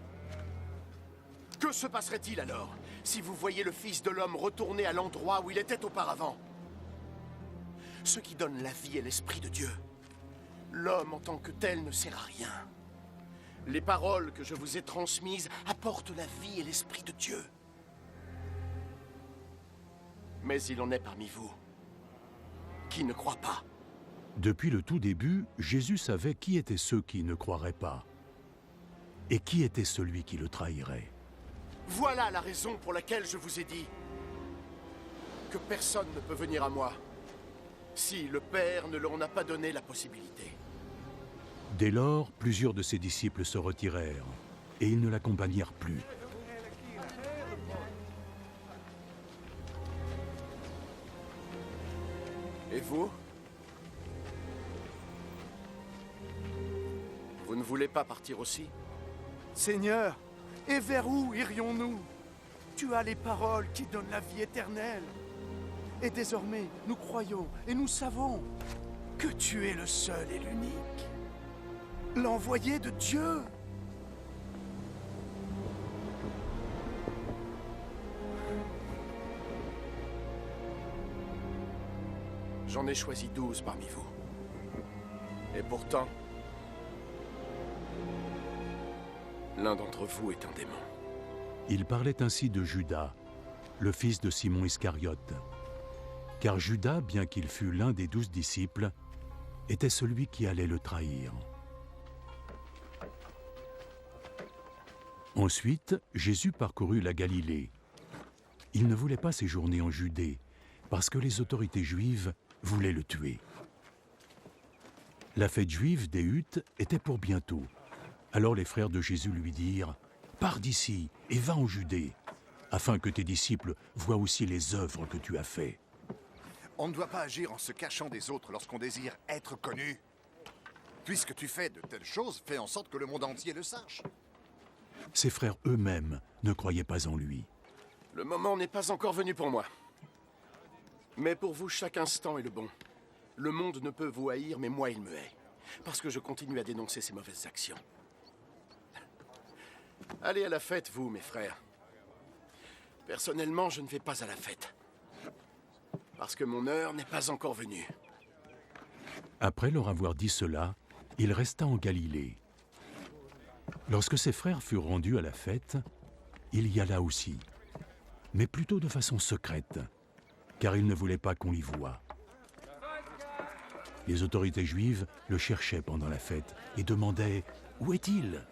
Speaker 10: Que se passerait-il alors si vous voyez le Fils de l'homme retourner à l'endroit où il était auparavant? Ce qui donne la vie est l'Esprit de Dieu. L'homme en tant que tel ne sert à rien. Les paroles que je vous ai transmises apportent la vie et l'Esprit de Dieu. Mais il en est parmi vous qui ne croient pas.
Speaker 1: Depuis le tout début, Jésus savait qui étaient ceux qui ne croiraient pas. Et qui était celui qui le trahirait?
Speaker 10: Voilà la raison pour laquelle je vous ai dit que personne ne peut venir à moi si le Père ne leur en a pas donné la possibilité.
Speaker 1: Dès lors, plusieurs de ses disciples se retirèrent, et ils ne l'accompagnèrent plus.
Speaker 10: Et vous? Vous ne voulez pas partir aussi?
Speaker 13: Seigneur, et vers où irions-nous? Tu as les paroles qui donnent la vie éternelle. Et désormais, nous croyons et nous savons que tu es le seul et l'unique, l'envoyé de Dieu.
Speaker 10: J'en ai choisi 12 parmi vous. Et pourtant, l'un d'entre vous est un démon.
Speaker 1: Il parlait ainsi de Judas, le fils de Simon Iscariote. Car Judas, bien qu'il fût l'un des 12 disciples, était celui qui allait le trahir. Ensuite, Jésus parcourut la Galilée. Il ne voulait pas séjourner en Judée, parce que les autorités juives voulaient le tuer. La fête juive des Huttes était pour bientôt. Alors les frères de Jésus lui dirent « Pars d'ici et va en Judée, afin que tes disciples voient aussi les œuvres que tu as faites. »
Speaker 14: On ne doit pas agir en se cachant des autres lorsqu'on désire être connu. Puisque tu fais de telles choses, fais en sorte que le monde entier le sache.
Speaker 1: Ses frères eux-mêmes ne croyaient pas en lui.
Speaker 10: Le moment n'est pas encore venu pour moi. Mais pour vous, chaque instant est le bon. Le monde ne peut vous haïr, mais moi, il me hait. Parce que je continue à dénoncer ses mauvaises actions. Allez à la fête, vous, mes frères. Personnellement, je ne vais pas à la fête. Parce que mon heure n'est pas encore venue.
Speaker 1: Après leur avoir dit cela, il resta en Galilée. Lorsque ses frères furent rendus à la fête, il y alla aussi, mais plutôt de façon secrète, car il ne voulait pas qu'on l'y voie. Les autorités juives le cherchaient pendant la fête et demandaient « Où est-il »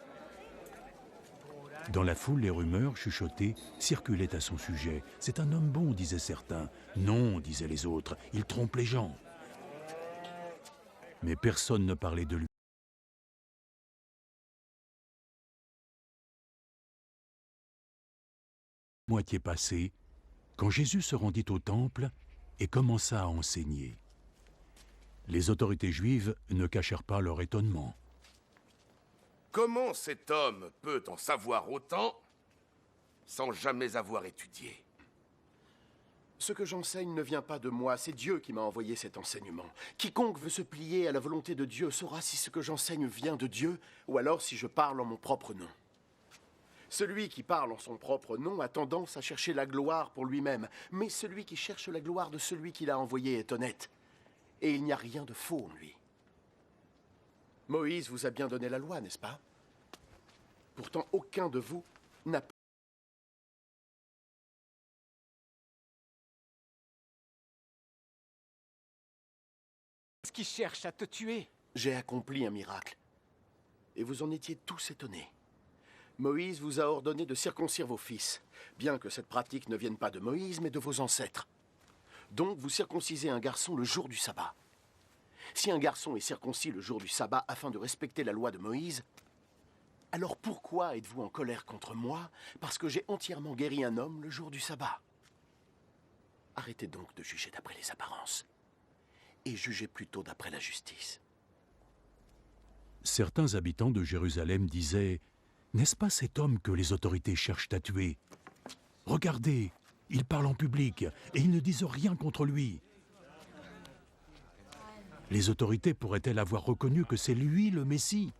Speaker 1: Dans la foule, les rumeurs chuchotées circulaient à son sujet. « C'est un homme bon », disaient certains. « Non », disaient les autres, « il trompe les gens. » Mais personne ne parlait de lui. Moitié passée, quand Jésus se rendit au temple et commença à enseigner. Les autorités juives ne cachèrent pas leur étonnement.
Speaker 15: Comment cet homme peut en savoir autant sans jamais avoir étudié?
Speaker 10: Ce que j'enseigne ne vient pas de moi, c'est Dieu qui m'a envoyé cet enseignement. Quiconque veut se plier à la volonté de Dieu saura si ce que j'enseigne vient de Dieu ou alors si je parle en mon propre nom. Celui qui parle en son propre nom a tendance à chercher la gloire pour lui-même, mais celui qui cherche la gloire de celui qui l'a envoyé est honnête. Et il n'y a rien de faux en lui. Moïse vous a bien donné la loi, n'est-ce pas? Pourtant, aucun de vous n'a pas.
Speaker 4: Est-ce qu'il cherche à te tuer?
Speaker 10: J'ai accompli un miracle. Et vous en étiez tous étonnés. Moïse vous a ordonné de circoncire vos fils, bien que cette pratique ne vienne pas de Moïse, mais de vos ancêtres. Donc vous circoncisez un garçon le jour du sabbat. Si un garçon est circoncis le jour du sabbat afin de respecter la loi de Moïse, alors pourquoi êtes-vous en colère contre moi parce que j'ai entièrement guéri un homme le jour du sabbat? Arrêtez donc de juger d'après les apparences et jugez plutôt d'après la justice.
Speaker 1: Certains habitants de Jérusalem disaient « N'est-ce pas cet homme que les autorités cherchent à tuer? Regardez, il parle en public et ils ne disent rien contre lui. » Les autorités pourraient-elles avoir reconnu que c'est lui le Messie?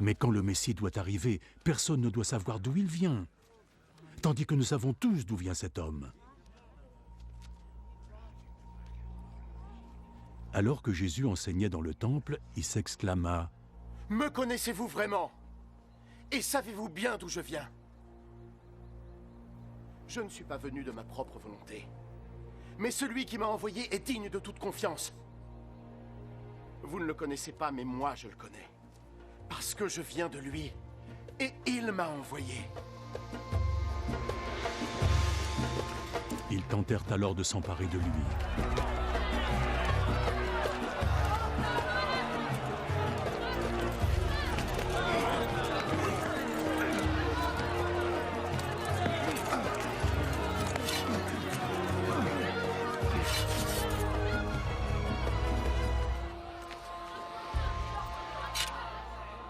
Speaker 1: Mais quand le Messie doit arriver, personne ne doit savoir d'où il vient, tandis que nous savons tous d'où vient cet homme. Alors que Jésus enseignait dans le temple, il s'exclama «
Speaker 10: Me connaissez-vous vraiment? Et savez-vous bien d'où je viens? Je ne suis pas venu de ma propre volonté, mais celui qui m'a envoyé est digne de toute confiance. Vous ne le connaissez pas, mais moi je le connais. Parce que je viens de lui, et il m'a envoyé.
Speaker 1: Ils tentèrent alors de s'emparer de lui.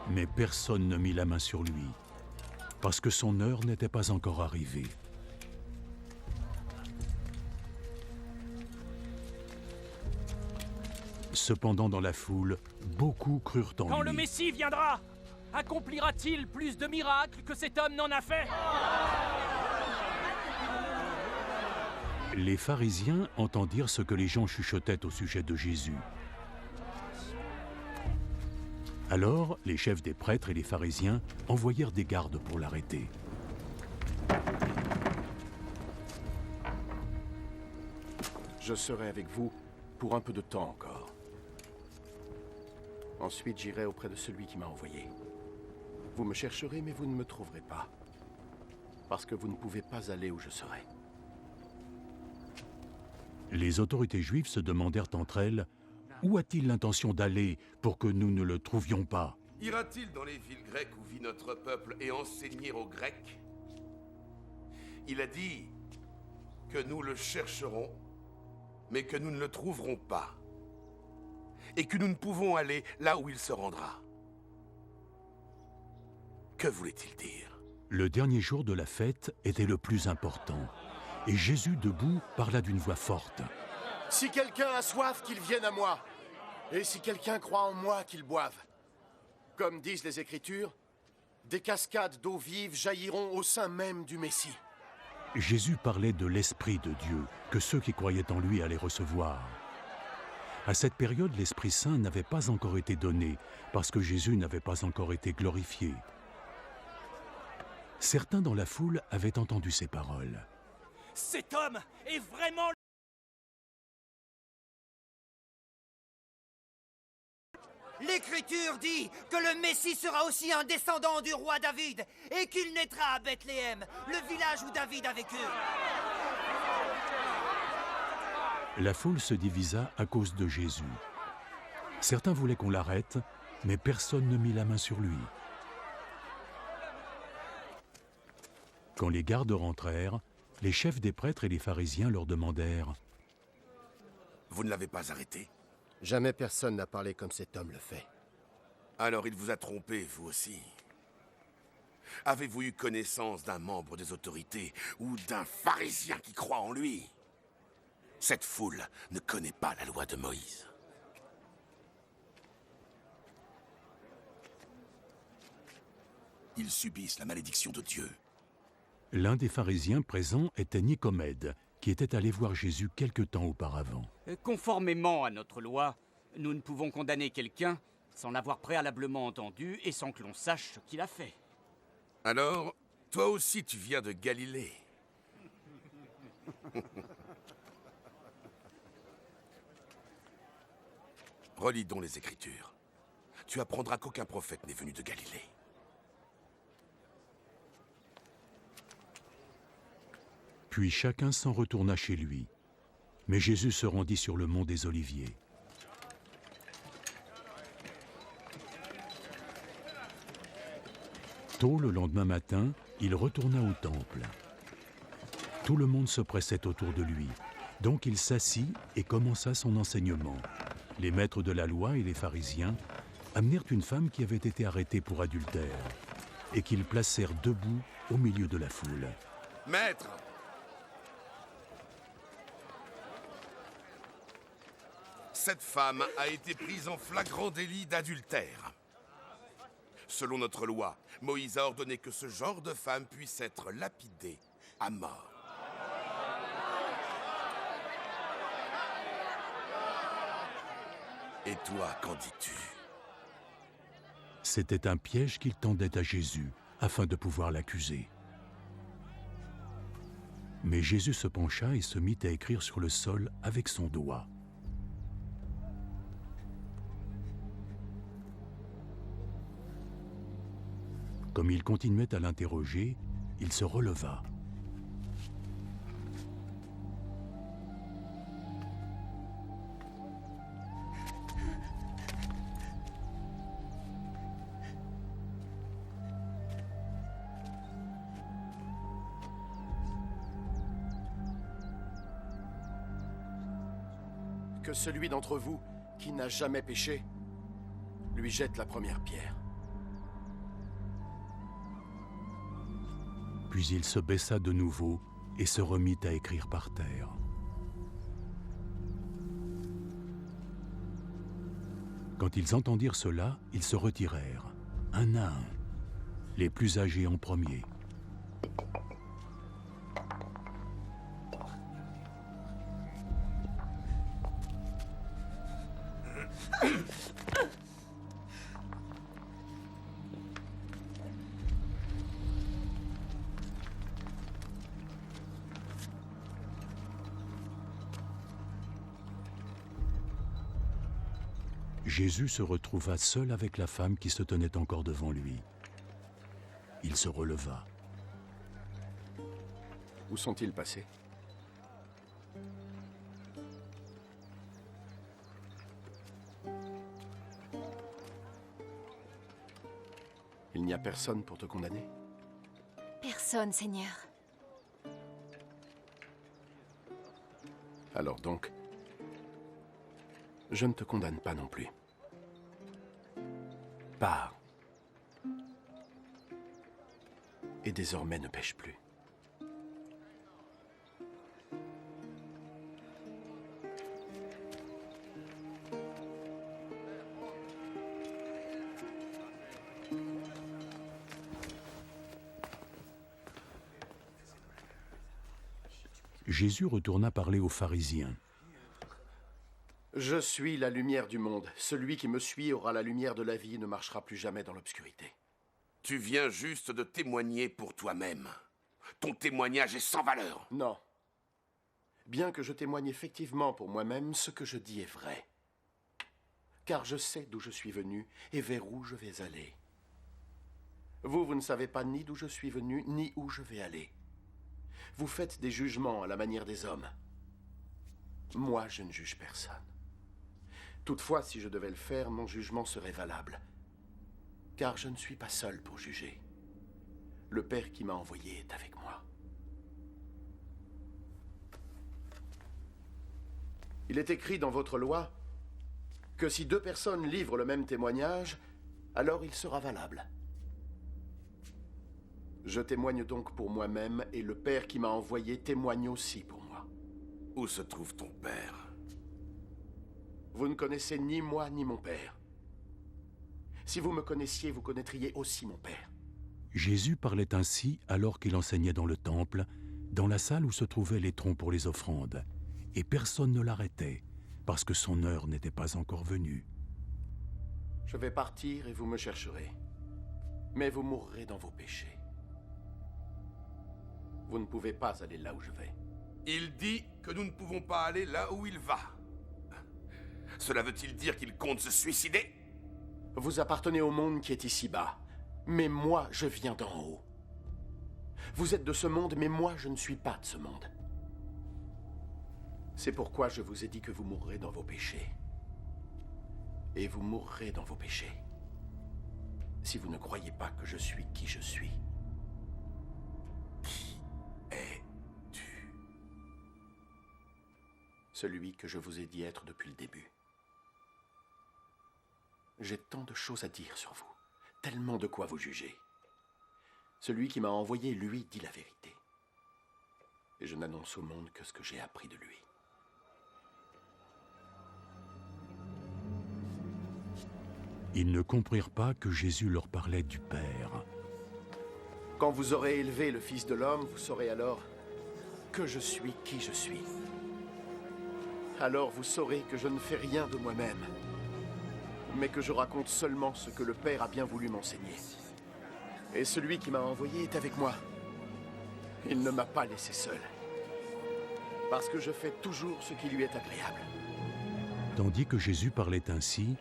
Speaker 1: Mais personne ne mit la main sur lui, parce que son heure n'était pas encore arrivée. Cependant, dans la foule, beaucoup crurent en lui.
Speaker 16: Quand le Messie viendra, accomplira-t-il plus de miracles que cet homme n'en a fait?
Speaker 1: Les pharisiens entendirent ce que les gens chuchotaient au sujet de Jésus. Alors, les chefs des prêtres et les pharisiens envoyèrent des gardes pour l'arrêter.
Speaker 10: Je serai avec vous pour un peu de temps encore. Ensuite, j'irai auprès de celui qui m'a envoyé. Vous me chercherez, mais vous ne me trouverez pas. Parce que vous ne pouvez pas aller où je serai.
Speaker 1: Les autorités juives se demandèrent entre elles « Où a-t-il l'intention d'aller pour que nous ne le trouvions pas ?»
Speaker 15: Ira-t-il dans les villes grecques où vit notre peuple et enseigner aux Grecs? Il a dit que nous le chercherons, mais que nous ne le trouverons pas. Et que nous ne pouvons aller là où il se rendra. Que voulait-il dire?
Speaker 1: Le dernier jour de la fête était le plus important. Et Jésus, debout, parla d'une voix forte.
Speaker 10: « Si quelqu'un a soif, qu'il vienne à moi. Et si quelqu'un croit en moi, qu'il boive. Comme disent les Écritures, des cascades d'eau vive jailliront au sein même du Messie. »
Speaker 1: Jésus parlait de l'Esprit de Dieu, que ceux qui croyaient en lui allaient recevoir. À cette période, l'Esprit Saint n'avait pas encore été donné, parce que Jésus n'avait pas encore été glorifié. Certains dans la foule avaient entendu ces paroles.
Speaker 16: Cet homme est vraiment...
Speaker 12: L'Écriture dit que le Messie sera aussi un descendant du roi David et qu'il naîtra à Bethléem, le village où David a vécu.
Speaker 1: La foule se divisa à cause de Jésus. Certains voulaient qu'on l'arrête, mais personne ne mit la main sur lui. Quand les gardes rentrèrent, les chefs des prêtres et les pharisiens leur demandèrent
Speaker 15: « Vous ne l'avez pas arrêté? »
Speaker 10: Jamais personne n'a parlé comme cet homme le fait.
Speaker 15: Alors il vous a trompé, vous aussi. Avez-vous eu connaissance d'un membre des autorités ou d'un pharisien qui croit en lui? Cette foule ne connaît pas la loi de Moïse. Ils subissent la malédiction de Dieu.
Speaker 1: L'un des pharisiens présents était Nicomède, qui était allé voir Jésus quelque temps auparavant.
Speaker 9: Conformément à notre loi, nous ne pouvons condamner quelqu'un sans l'avoir préalablement entendu et sans que l'on sache ce qu'il a fait.
Speaker 15: Alors, toi aussi tu viens de Galilée. Relis donc les Écritures. Tu apprendras qu'aucun prophète n'est venu de Galilée.
Speaker 1: Puis chacun s'en retourna chez lui. Mais Jésus se rendit sur le mont des Oliviers. Tôt le lendemain matin, il retourna au temple. Tout le monde se pressait autour de lui. Donc il s'assit et commença son enseignement. Les maîtres de la loi et les pharisiens amenèrent une femme qui avait été arrêtée pour adultère et qu'ils placèrent debout au milieu de la foule.
Speaker 15: Maître! Cette femme a été prise en flagrant délit d'adultère. Selon notre loi, Moïse a ordonné que ce genre de femme puisse être lapidée à mort. Et toi, qu'en dis-tu?
Speaker 1: C'était un piège qu'il tendait à Jésus, afin de pouvoir l'accuser. Mais Jésus se pencha et se mit à écrire sur le sol avec son doigt. Comme il continuait à l'interroger, il se releva.
Speaker 10: Que celui d'entre vous qui n'a jamais péché lui jette la première pierre.
Speaker 1: Puis il se baissa de nouveau et se remit à écrire par terre. Quand ils entendirent cela, ils se retirèrent, un à un, les plus âgés en premier. Jésus se retrouva seul avec la femme qui se tenait encore devant lui. Il se releva.
Speaker 10: Où sont-ils passés? Il n'y a personne pour te condamner?
Speaker 17: Personne, Seigneur.
Speaker 10: Alors donc, je ne te condamne pas non plus. Pars. Et désormais ne pêche plus.
Speaker 1: Jésus retourna parler aux pharisiens.
Speaker 10: Je suis la lumière du monde. Celui qui me suit aura la lumière de la vie et ne marchera plus jamais dans l'obscurité.
Speaker 15: Tu viens juste de témoigner pour toi-même. Ton témoignage est sans valeur.
Speaker 10: Non. Bien que je témoigne effectivement pour moi-même, ce que je dis est vrai. Car je sais d'où je suis venu et vers où je vais aller. Vous ne savez pas ni d'où je suis venu, ni où je vais aller. Vous faites des jugements à la manière des hommes. Moi, je ne juge personne. Toutefois, si je devais le faire, mon jugement serait valable. Car je ne suis pas seul pour juger. Le Père qui m'a envoyé est avec moi. Il est écrit dans votre loi que si deux personnes livrent le même témoignage, alors il sera valable. Je témoigne donc pour moi-même et le Père qui m'a envoyé témoigne aussi pour moi.
Speaker 15: Où se trouve ton Père?
Speaker 10: Vous ne connaissez ni moi ni mon Père. Si vous me connaissiez, vous connaîtriez aussi mon Père.
Speaker 1: Jésus parlait ainsi alors qu'il enseignait dans le temple, dans la salle où se trouvaient les troncs pour les offrandes, et personne ne l'arrêtait, parce que son heure n'était pas encore venue.
Speaker 10: Je vais partir et vous me chercherez, mais vous mourrez dans vos péchés. Vous ne pouvez pas aller là où je vais.
Speaker 15: Il dit que nous ne pouvons pas aller là où il va. Cela veut-il dire qu'il compte se suicider?
Speaker 10: Vous appartenez au monde qui est ici-bas, mais moi, je viens d'en haut. Vous êtes de ce monde, mais moi, je ne suis pas de ce monde. C'est pourquoi je vous ai dit que vous mourrez dans vos péchés. Et vous mourrez dans vos péchés. Si vous ne croyez pas que je suis qui je suis.
Speaker 15: Qui es-tu?
Speaker 10: Celui que je vous ai dit être depuis le début. J'ai tant de choses à dire sur vous, tellement de quoi vous juger. Celui qui m'a envoyé, lui, dit la vérité. Et je n'annonce au monde que ce que j'ai appris de lui.
Speaker 1: Ils ne comprirent pas que Jésus leur parlait du Père.
Speaker 10: Quand vous aurez élevé le Fils de l'homme, vous saurez alors que je suis qui je suis. Alors vous saurez que je ne fais rien de moi-même, mais que je raconte seulement ce que le Père a bien voulu m'enseigner. Et celui qui m'a envoyé est avec moi. Il ne m'a pas laissé seul, parce que je fais toujours ce qui lui est agréable.
Speaker 1: Tandis que Jésus parlait ainsi,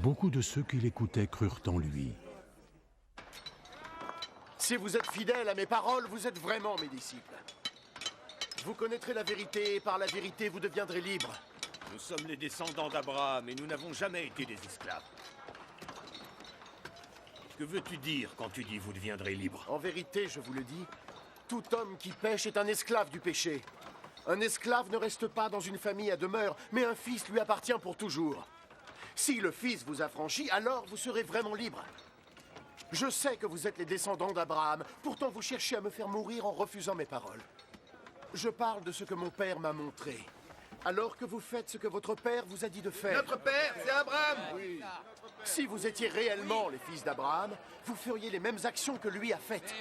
Speaker 1: beaucoup de ceux qui l'écoutaient crurent en lui.
Speaker 10: Si vous êtes fidèles à mes paroles, vous êtes vraiment mes disciples. Vous connaîtrez la vérité, et par la vérité, vous deviendrez libres.
Speaker 7: Nous sommes les descendants d'Abraham et nous n'avons jamais été des esclaves. Que veux-tu dire quand tu dis vous deviendrez libres?
Speaker 10: En vérité, je vous le dis, tout homme qui pêche est un esclave du péché. Un esclave ne reste pas dans une famille à demeure, mais un fils lui appartient pour toujours. Si le fils vous affranchit, alors vous serez vraiment libre. Je sais que vous êtes les descendants d'Abraham, pourtant vous cherchez à me faire mourir en refusant mes paroles. Je parle de ce que mon père m'a montré, alors que vous faites ce que votre père vous a dit de faire.
Speaker 14: Notre père, c'est Abraham.
Speaker 10: Oui. Si vous étiez réellement les fils d'Abraham, vous feriez les mêmes actions que lui a faites.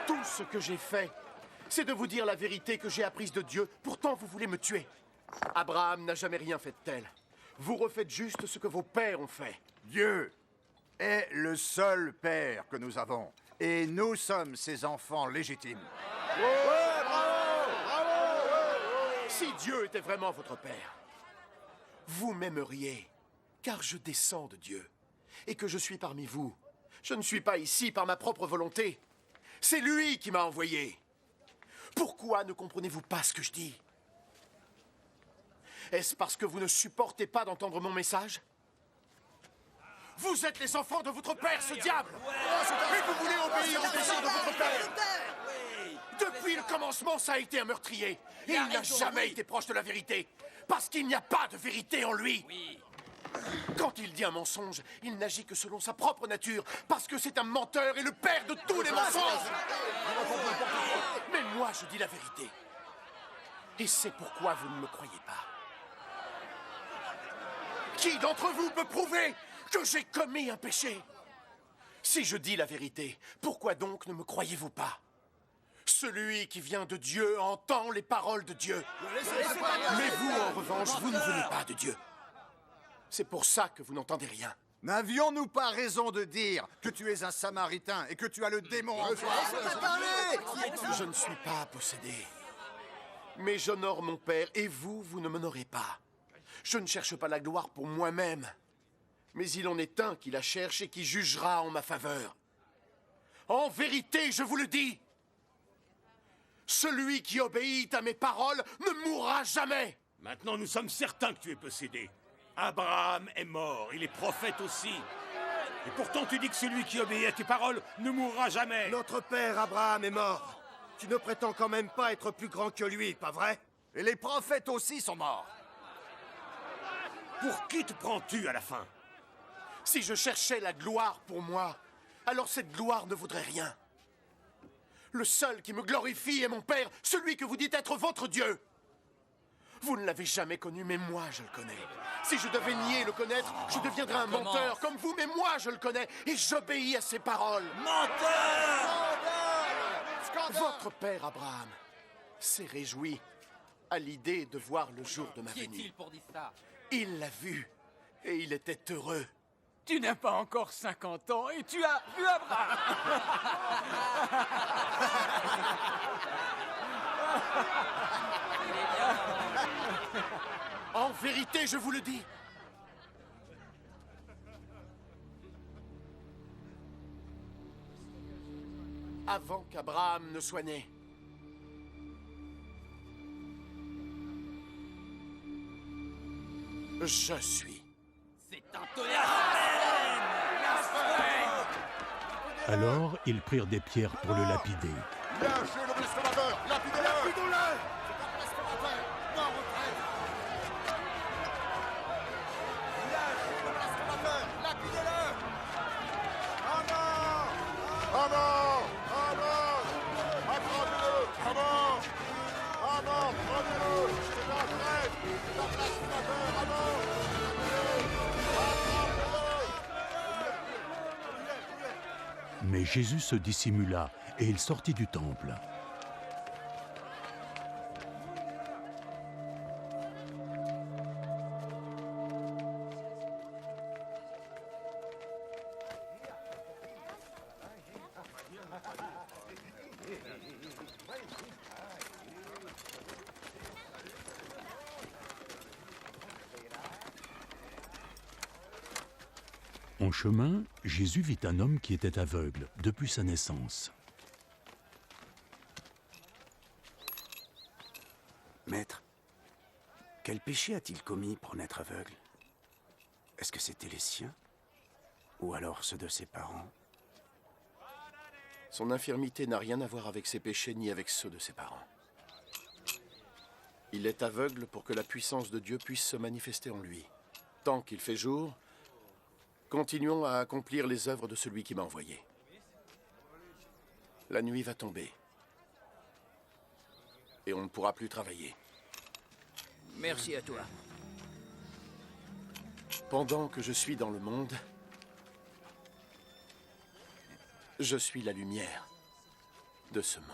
Speaker 10: Tout ce que j'ai fait, c'est de vous dire la vérité que j'ai apprise de Dieu, pourtant vous voulez me tuer. Abraham n'a jamais rien fait de tel. Vous refaites juste ce que vos pères ont fait.
Speaker 14: Dieu est le seul père que nous avons, et nous sommes ses enfants légitimes.
Speaker 10: Si Dieu était vraiment votre père, vous m'aimeriez, car je descends de Dieu, et que je suis parmi vous. Je ne suis pas ici par ma propre volonté. C'est lui qui m'a envoyé. Pourquoi ne comprenez-vous pas ce que je dis? Est-ce parce que vous ne supportez pas d'entendre mon message? Vous êtes les enfants de votre père, ce diable! Et vous voulez obéir au désir de votre père! Depuis le commencement, ça a été un meurtrier. Et il n'a jamais été proche de la vérité. Parce qu'il n'y a pas de vérité en lui. Quand il dit un mensonge, il n'agit que selon sa propre nature. Parce que c'est un menteur et le père de tous les mensonges. Mais moi, je dis la vérité. Et c'est pourquoi vous ne me croyez pas. Qui d'entre vous peut prouver que j'ai commis un péché? Si je dis la vérité, pourquoi donc ne me croyez-vous pas? Celui qui vient de Dieu entend les paroles de Dieu. Mais vous, en revanche, vous ne venez pas de Dieu. C'est pour ça que vous n'entendez rien.
Speaker 14: N'avions-nous pas raison de dire que tu es un Samaritain et que tu as le démon en toi?
Speaker 10: Je ne suis pas possédé. Mais j'honore mon Père, et vous, vous ne m'honorez pas. Je ne cherche pas la gloire pour moi-même. Mais il en est un qui la cherche et qui jugera en ma faveur. En vérité, je vous le dis, celui qui obéit à mes paroles ne mourra jamais.
Speaker 7: Maintenant, nous sommes certains que tu es possédé. Abraham est mort, il est prophète aussi. Et pourtant, tu dis que celui qui obéit à tes paroles ne mourra jamais.
Speaker 18: Notre père Abraham est mort. Tu ne prétends quand même pas être plus grand que lui, pas vrai?
Speaker 14: Et les prophètes aussi sont morts.
Speaker 7: Pour qui te prends-tu à la fin?
Speaker 10: Si je cherchais la gloire pour moi, alors cette gloire ne vaudrait rien. Le seul qui me glorifie est mon Père, celui que vous dites être votre Dieu. Vous ne l'avez jamais connu, mais moi je le connais. Si je devais nier le connaître, je deviendrais un menteur comme vous, mais moi je le connais et j'obéis à ses paroles.
Speaker 12: Menteur!
Speaker 10: Votre père Abraham s'est réjoui à l'idée de voir le jour de ma venue.
Speaker 16: Qui est-il pour dire ça?
Speaker 10: Il l'a vu et il était heureux.
Speaker 4: Tu n'as pas encore 50 ans et tu as vu Abraham.
Speaker 10: En vérité, je vous le dis. Avant qu'Abraham ne soit né, je suis.
Speaker 16: C'est intolérable!
Speaker 1: Alors, ils prirent des pierres pour le lapider.
Speaker 14: Lâchez le blasphémateur! Lapidez-le!
Speaker 10: Lapidons-le!
Speaker 14: C'est un blasphémateur! Non, retraite! Lâchez le blasphémateur! Lapidez-le! À mort! À mort! À mort! Attrapez-le! À mort! À mort! Prenez-le! C'est un traître! C'est un blasphémateur! À mort!
Speaker 1: Mais Jésus se dissimula et il sortit du temple. En chemin, Jésus vit un homme qui était aveugle depuis sa naissance.
Speaker 3: Maître, quel péché a-t-il commis pour naître aveugle? Est-ce que c'était les siens? Ou alors ceux de ses parents?
Speaker 5: Son infirmité n'a rien à voir avec ses péchés ni avec ceux de ses parents. Il est aveugle pour que la puissance de Dieu puisse se manifester en lui. Tant qu'il fait jour, continuons à accomplir les œuvres de celui qui m'a envoyé. La nuit va tomber. Et on ne pourra plus travailler.
Speaker 3: Merci à toi.
Speaker 5: Pendant que je suis dans le monde, je suis la lumière de ce monde.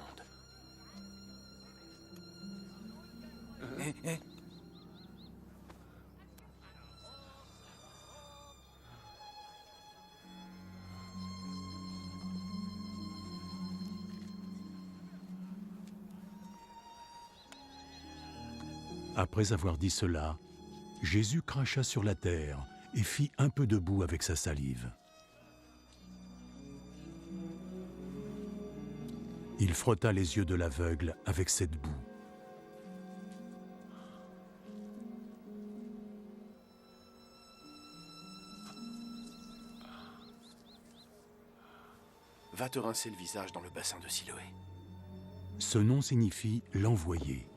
Speaker 1: Après avoir dit cela, Jésus cracha sur la terre et fit un peu de boue avec sa salive. Il frotta les yeux de l'aveugle avec cette boue.
Speaker 5: Va te rincer le visage dans le bassin de Siloé.
Speaker 1: Ce nom signifie l'envoyé.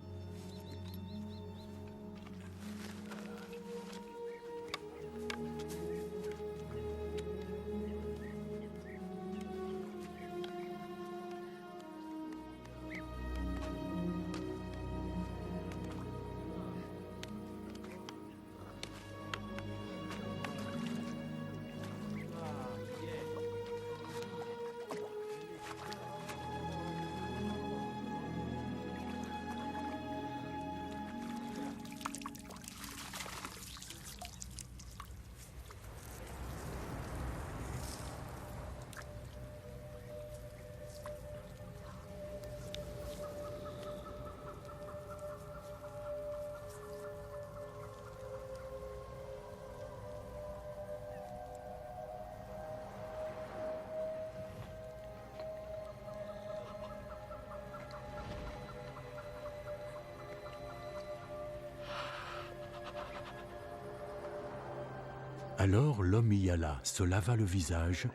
Speaker 1: Alors l'homme y alla, se lava le visage,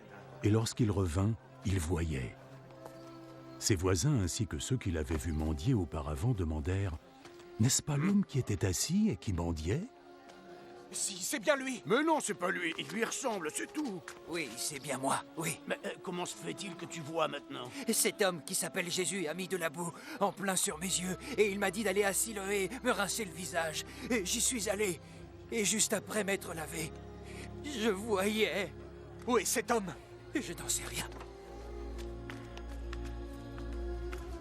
Speaker 1: et lorsqu'il revint, il voyait. Ses voisins ainsi que ceux qui l'avaient vu mendier auparavant demandèrent « N'est-ce pas l'homme qui était assis et qui mendiait ?»
Speaker 11: Si, c'est bien lui.
Speaker 3: Mais non, c'est pas lui. Il lui ressemble, c'est tout.
Speaker 12: Oui, c'est bien moi, oui.
Speaker 3: Mais comment se fait-il que tu vois maintenant?
Speaker 12: Cet homme qui s'appelle Jésus a mis de la boue en plein sur mes yeux et il m'a dit d'aller à Siloé me rincer le visage. Et j'y suis allé. Et juste après m'être lavé, je voyais.
Speaker 11: Où est cet homme?
Speaker 12: Je n'en sais rien.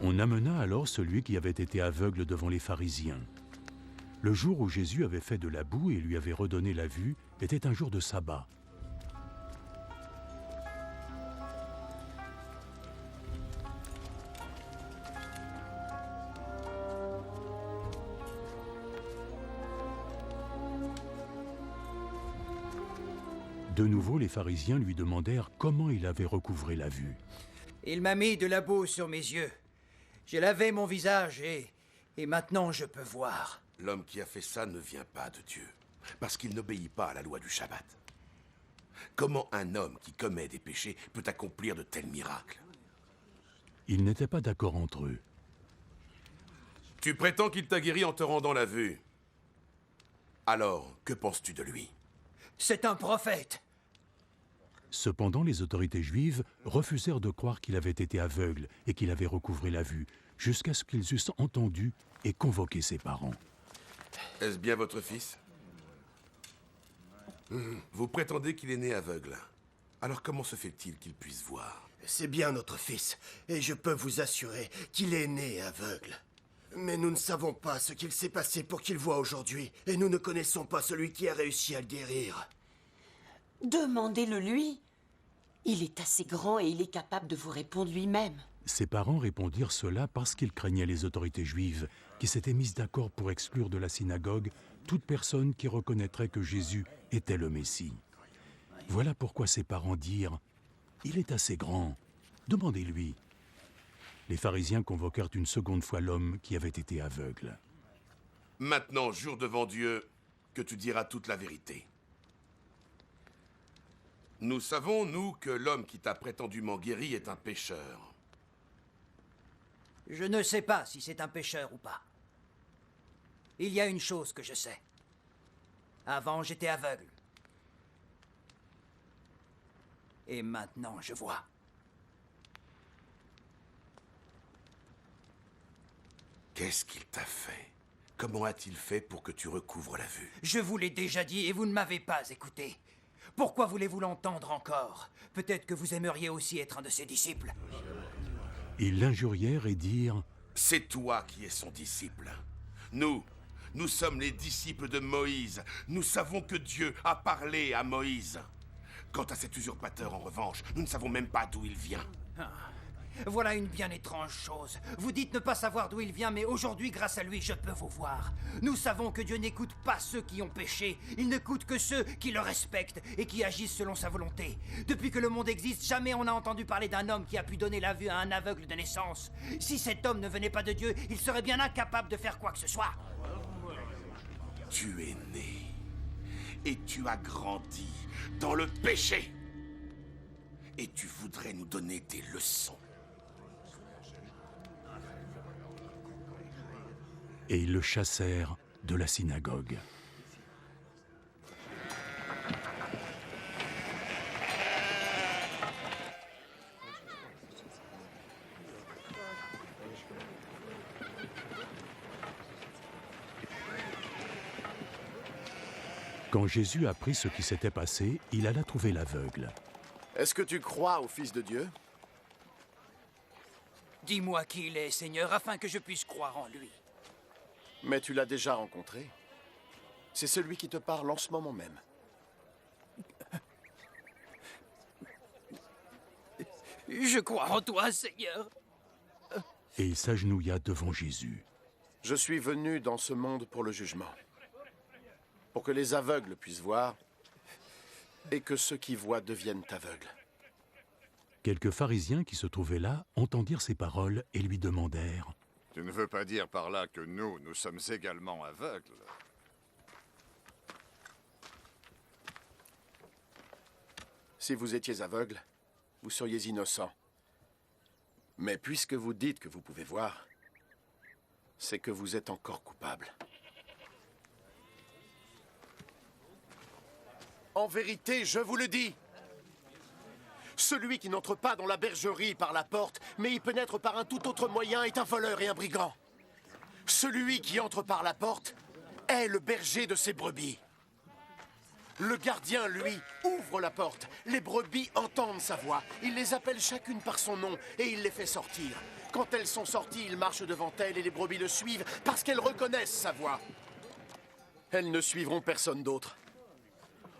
Speaker 1: On amena alors celui qui avait été aveugle devant les pharisiens. Le jour où Jésus avait fait de la boue et lui avait redonné la vue était un jour de sabbat. De nouveau, les pharisiens lui demandèrent comment il avait recouvré la vue.
Speaker 12: Il m'a mis de la boue sur mes yeux. J'ai lavé mon visage et maintenant je peux voir.
Speaker 15: L'homme qui a fait ça ne vient pas de Dieu, parce qu'il n'obéit pas à la loi du Shabbat. Comment un homme qui commet des péchés peut accomplir de tels miracles?
Speaker 1: Ils n'étaient pas d'accord entre eux.
Speaker 15: Tu prétends qu'il t'a guéri en te rendant la vue. Alors, que penses-tu de lui?
Speaker 12: C'est un prophète.
Speaker 1: Cependant, les autorités juives refusèrent de croire qu'il avait été aveugle et qu'il avait recouvré la vue, jusqu'à ce qu'ils eussent entendu et convoqué ses parents.
Speaker 15: Est-ce bien votre fils? Vous prétendez qu'il est né aveugle. Alors comment se fait-il qu'il puisse voir?
Speaker 18: C'est bien notre fils, et je peux vous assurer qu'il est né aveugle. Mais nous ne savons pas ce qu'il s'est passé pour qu'il voie aujourd'hui, et nous ne connaissons pas celui qui a réussi à le guérir.
Speaker 19: Demandez-le lui. Il est assez grand et il est capable de vous répondre lui-même.
Speaker 1: Ses parents répondirent cela parce qu'ils craignaient les autorités juives, qui s'étaient mises d'accord pour exclure de la synagogue toute personne qui reconnaîtrait que Jésus était le Messie. Voilà pourquoi ses parents dirent « Il est assez grand, demandez-lui ». Les pharisiens convoquèrent une seconde fois l'homme qui avait été aveugle.
Speaker 15: Maintenant, jure devant Dieu que tu diras toute la vérité. Nous savons, nous, que l'homme qui t'a prétendument guéri est un pécheur.
Speaker 12: Je ne sais pas si c'est un pécheur ou pas. Il y a une chose que je sais. Avant, j'étais aveugle. Et maintenant, je vois.
Speaker 15: Qu'est-ce qu'il t'a fait? Comment a-t-il fait pour que tu recouvres la vue?
Speaker 12: Je vous l'ai déjà dit et vous ne m'avez pas écouté. Pourquoi voulez-vous l'entendre encore? Peut-être que vous aimeriez aussi être un de ses disciples.
Speaker 1: Ils l'injurièrent et dirent «
Speaker 15: C'est toi qui es son disciple. Nous sommes les disciples de Moïse. Nous savons que Dieu a parlé à Moïse. Quant à cet usurpateur, en revanche, nous ne savons même pas d'où il vient. »
Speaker 12: Voilà une bien étrange chose. Vous dites ne pas savoir d'où il vient, mais aujourd'hui, grâce à lui, je peux vous voir. Nous savons que Dieu n'écoute pas ceux qui ont péché. Il n'écoute que ceux qui le respectent et qui agissent selon sa volonté. Depuis que le monde existe, jamais on n'a entendu parler d'un homme qui a pu donner la vue à un aveugle de naissance. Si cet homme ne venait pas de Dieu, il serait bien incapable de faire quoi que ce soit.
Speaker 15: Tu es né et tu as grandi dans le péché. Et tu voudrais nous donner des leçons.
Speaker 1: et ils le chassèrent de la synagogue. Quand Jésus apprit ce qui s'était passé, il alla trouver l'aveugle.
Speaker 10: Est-ce que tu crois au Fils de Dieu?
Speaker 12: Dis-moi qui il est, Seigneur, afin que je puisse croire en lui.
Speaker 10: Mais tu l'as déjà rencontré. C'est celui qui te parle en ce moment même.
Speaker 12: Je crois en toi, Seigneur.
Speaker 1: Et il s'agenouilla devant Jésus.
Speaker 10: Je suis venu dans ce monde pour le jugement. Pour que les aveugles puissent voir et que ceux qui voient deviennent aveugles.
Speaker 1: Quelques pharisiens qui se trouvaient là entendirent ces paroles et lui demandèrent «
Speaker 14: Tu ne veux pas dire par là que nous sommes également aveugles?
Speaker 10: Si vous étiez aveugle, vous seriez innocent. Mais puisque vous dites que vous pouvez voir, c'est que vous êtes encore coupable. En vérité, je vous le dis, celui qui n'entre pas dans la bergerie par la porte, mais y pénètre par un tout autre moyen, est un voleur et un brigand. Celui qui entre par la porte est le berger de ses brebis. Le gardien, lui, ouvre la porte. Les brebis entendent sa voix. Il les appelle chacune par son nom et il les fait sortir. Quand elles sont sorties, il marche devant elles et les brebis le suivent parce qu'elles reconnaissent sa voix. Elles ne suivront personne d'autre.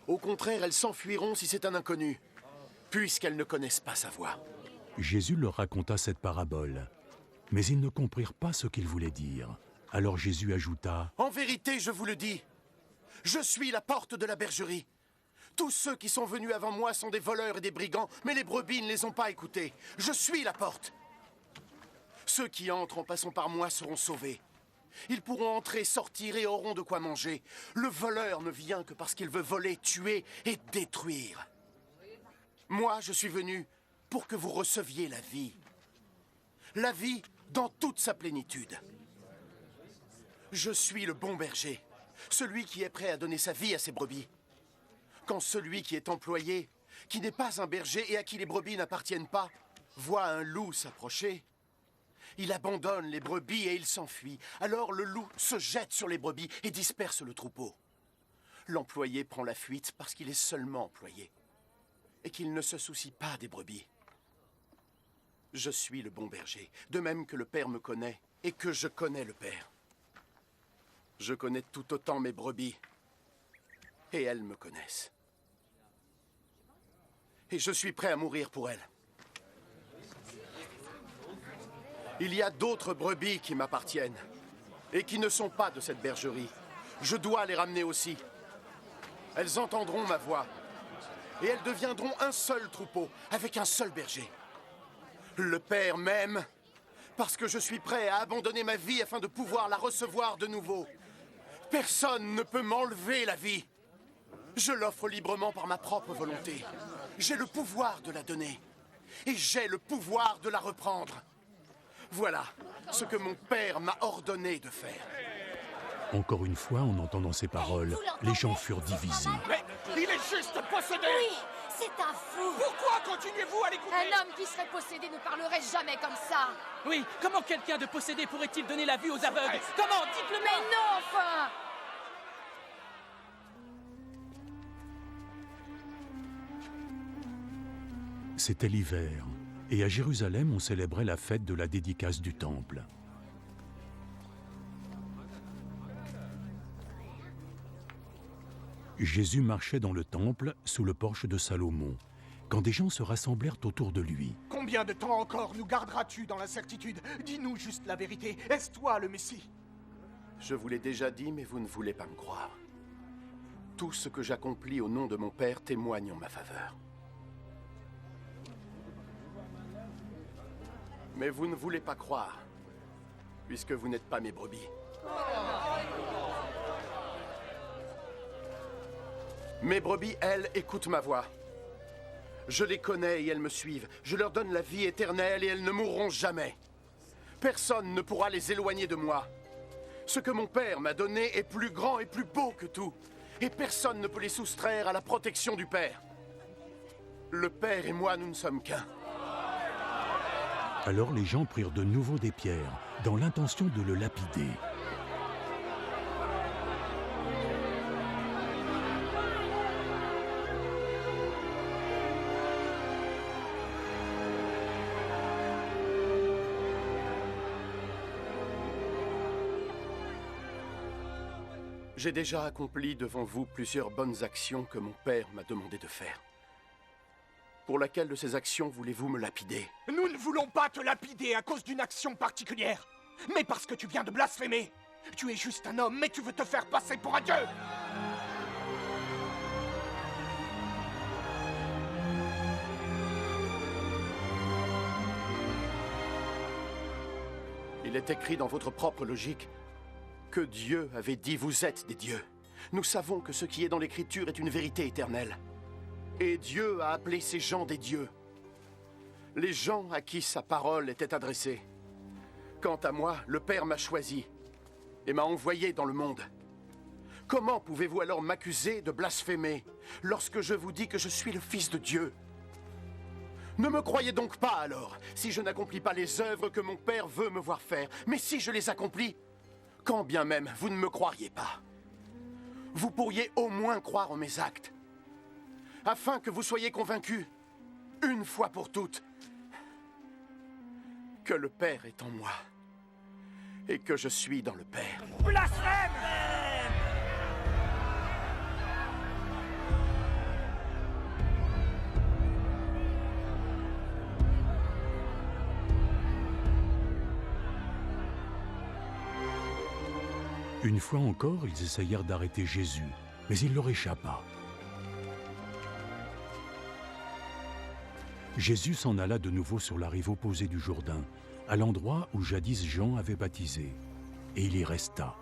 Speaker 10: Au contraire, elles s'enfuiront si c'est un inconnu, puisqu'elles ne connaissent pas sa voix.
Speaker 1: Jésus leur raconta cette parabole, mais ils ne comprirent pas ce qu'il voulait dire. Alors Jésus ajouta «
Speaker 10: En vérité, je vous le dis, je suis la porte de la bergerie. Tous ceux qui sont venus avant moi sont des voleurs et des brigands, mais les brebis ne les ont pas écoutés. Je suis la porte. Ceux qui entrent en passant par moi seront sauvés. Ils pourront entrer, sortir et auront de quoi manger. Le voleur ne vient que parce qu'il veut voler, tuer et détruire. Moi, je suis venu pour que vous receviez la vie. La vie dans toute sa plénitude. Je suis le bon berger, celui qui est prêt à donner sa vie à ses brebis. Quand celui qui est employé, qui n'est pas un berger et à qui les brebis n'appartiennent pas, voit un loup s'approcher, il abandonne les brebis et il s'enfuit. Alors le loup se jette sur les brebis et disperse le troupeau. L'employé prend la fuite parce qu'il est seulement employé et qu'il ne se soucie pas des brebis. Je suis le bon berger, de même que le Père me connaît et que je connais le Père. Je connais tout autant mes brebis et elles me connaissent. Et je suis prêt à mourir pour elles. Il y a d'autres brebis qui m'appartiennent et qui ne sont pas de cette bergerie. Je dois les ramener aussi. Elles entendront ma voix et elles deviendront un seul troupeau, avec un seul berger. Le Père m'aime parce que je suis prêt à abandonner ma vie afin de pouvoir la recevoir de nouveau. Personne ne peut m'enlever la vie. Je l'offre librement par ma propre volonté. J'ai le pouvoir de la donner. Et j'ai le pouvoir de la reprendre. Voilà ce que mon Père m'a ordonné de faire.
Speaker 1: Encore une fois, en entendant ces paroles, les gens furent divisés.
Speaker 7: Mais il est juste possédé!
Speaker 6: Oui, c'est un fou.
Speaker 7: Pourquoi continuez-vous à l'écouter?
Speaker 6: Un homme qui serait possédé ne parlerait jamais comme ça.
Speaker 16: Oui, comment quelqu'un de possédé pourrait-il donner la vue aux aveugles? Comment? Dites-le-moi!
Speaker 6: Mais non, enfin!
Speaker 1: C'était l'hiver, et à Jérusalem, on célébrait la fête de la dédicace du temple. Jésus marchait dans le temple, sous le porche de Salomon, quand des gens se rassemblèrent autour de lui.
Speaker 11: Combien de temps encore nous garderas-tu dans l'incertitude? Dis-nous juste la vérité. Est-ce toi le Messie?
Speaker 10: Je vous l'ai déjà dit, mais vous ne voulez pas me croire. Tout ce que j'accomplis au nom de mon Père témoigne en ma faveur. Mais vous ne voulez pas croire, puisque vous n'êtes pas mes brebis. Mes brebis, elles, écoutent ma voix. Je les connais et elles me suivent. Je leur donne la vie éternelle et elles ne mourront jamais. Personne ne pourra les éloigner de moi. Ce que mon Père m'a donné est plus grand et plus beau que tout. Et personne ne peut les soustraire à la protection du Père. Le Père et moi, nous ne sommes qu'un.
Speaker 1: Alors les gens prirent de nouveau des pierres, dans l'intention de le lapider.
Speaker 10: J'ai déjà accompli devant vous plusieurs bonnes actions que mon Père m'a demandé de faire. Pour laquelle de ces actions voulez-vous me lapider?
Speaker 11: Nous ne voulons pas te lapider à cause d'une action particulière, mais parce que tu viens de blasphémer. Tu es juste un homme, mais tu veux te faire passer pour un dieu.
Speaker 10: Il est écrit dans votre propre logique que Dieu avait dit « Vous êtes des dieux ». Nous savons que ce qui est dans l'Écriture est une vérité éternelle. Et Dieu a appelé ces gens des dieux. Les gens à qui sa parole était adressée. Quant à moi, le Père m'a choisi et m'a envoyé dans le monde. Comment pouvez-vous alors m'accuser de blasphémer lorsque je vous dis que je suis le Fils de Dieu? Ne me croyez donc pas alors, si je n'accomplis pas les œuvres que mon Père veut me voir faire. Mais si je les accomplis, quand bien même vous ne me croiriez pas, vous pourriez au moins croire en mes actes, afin que vous soyez convaincus, une fois pour toutes, que le Père est en moi et que je suis dans le Père.
Speaker 11: Blasphème!
Speaker 1: Une fois encore, ils essayèrent d'arrêter Jésus, mais il leur échappa. Jésus s'en alla de nouveau sur la rive opposée du Jourdain, à l'endroit où jadis Jean avait baptisé, et il y resta.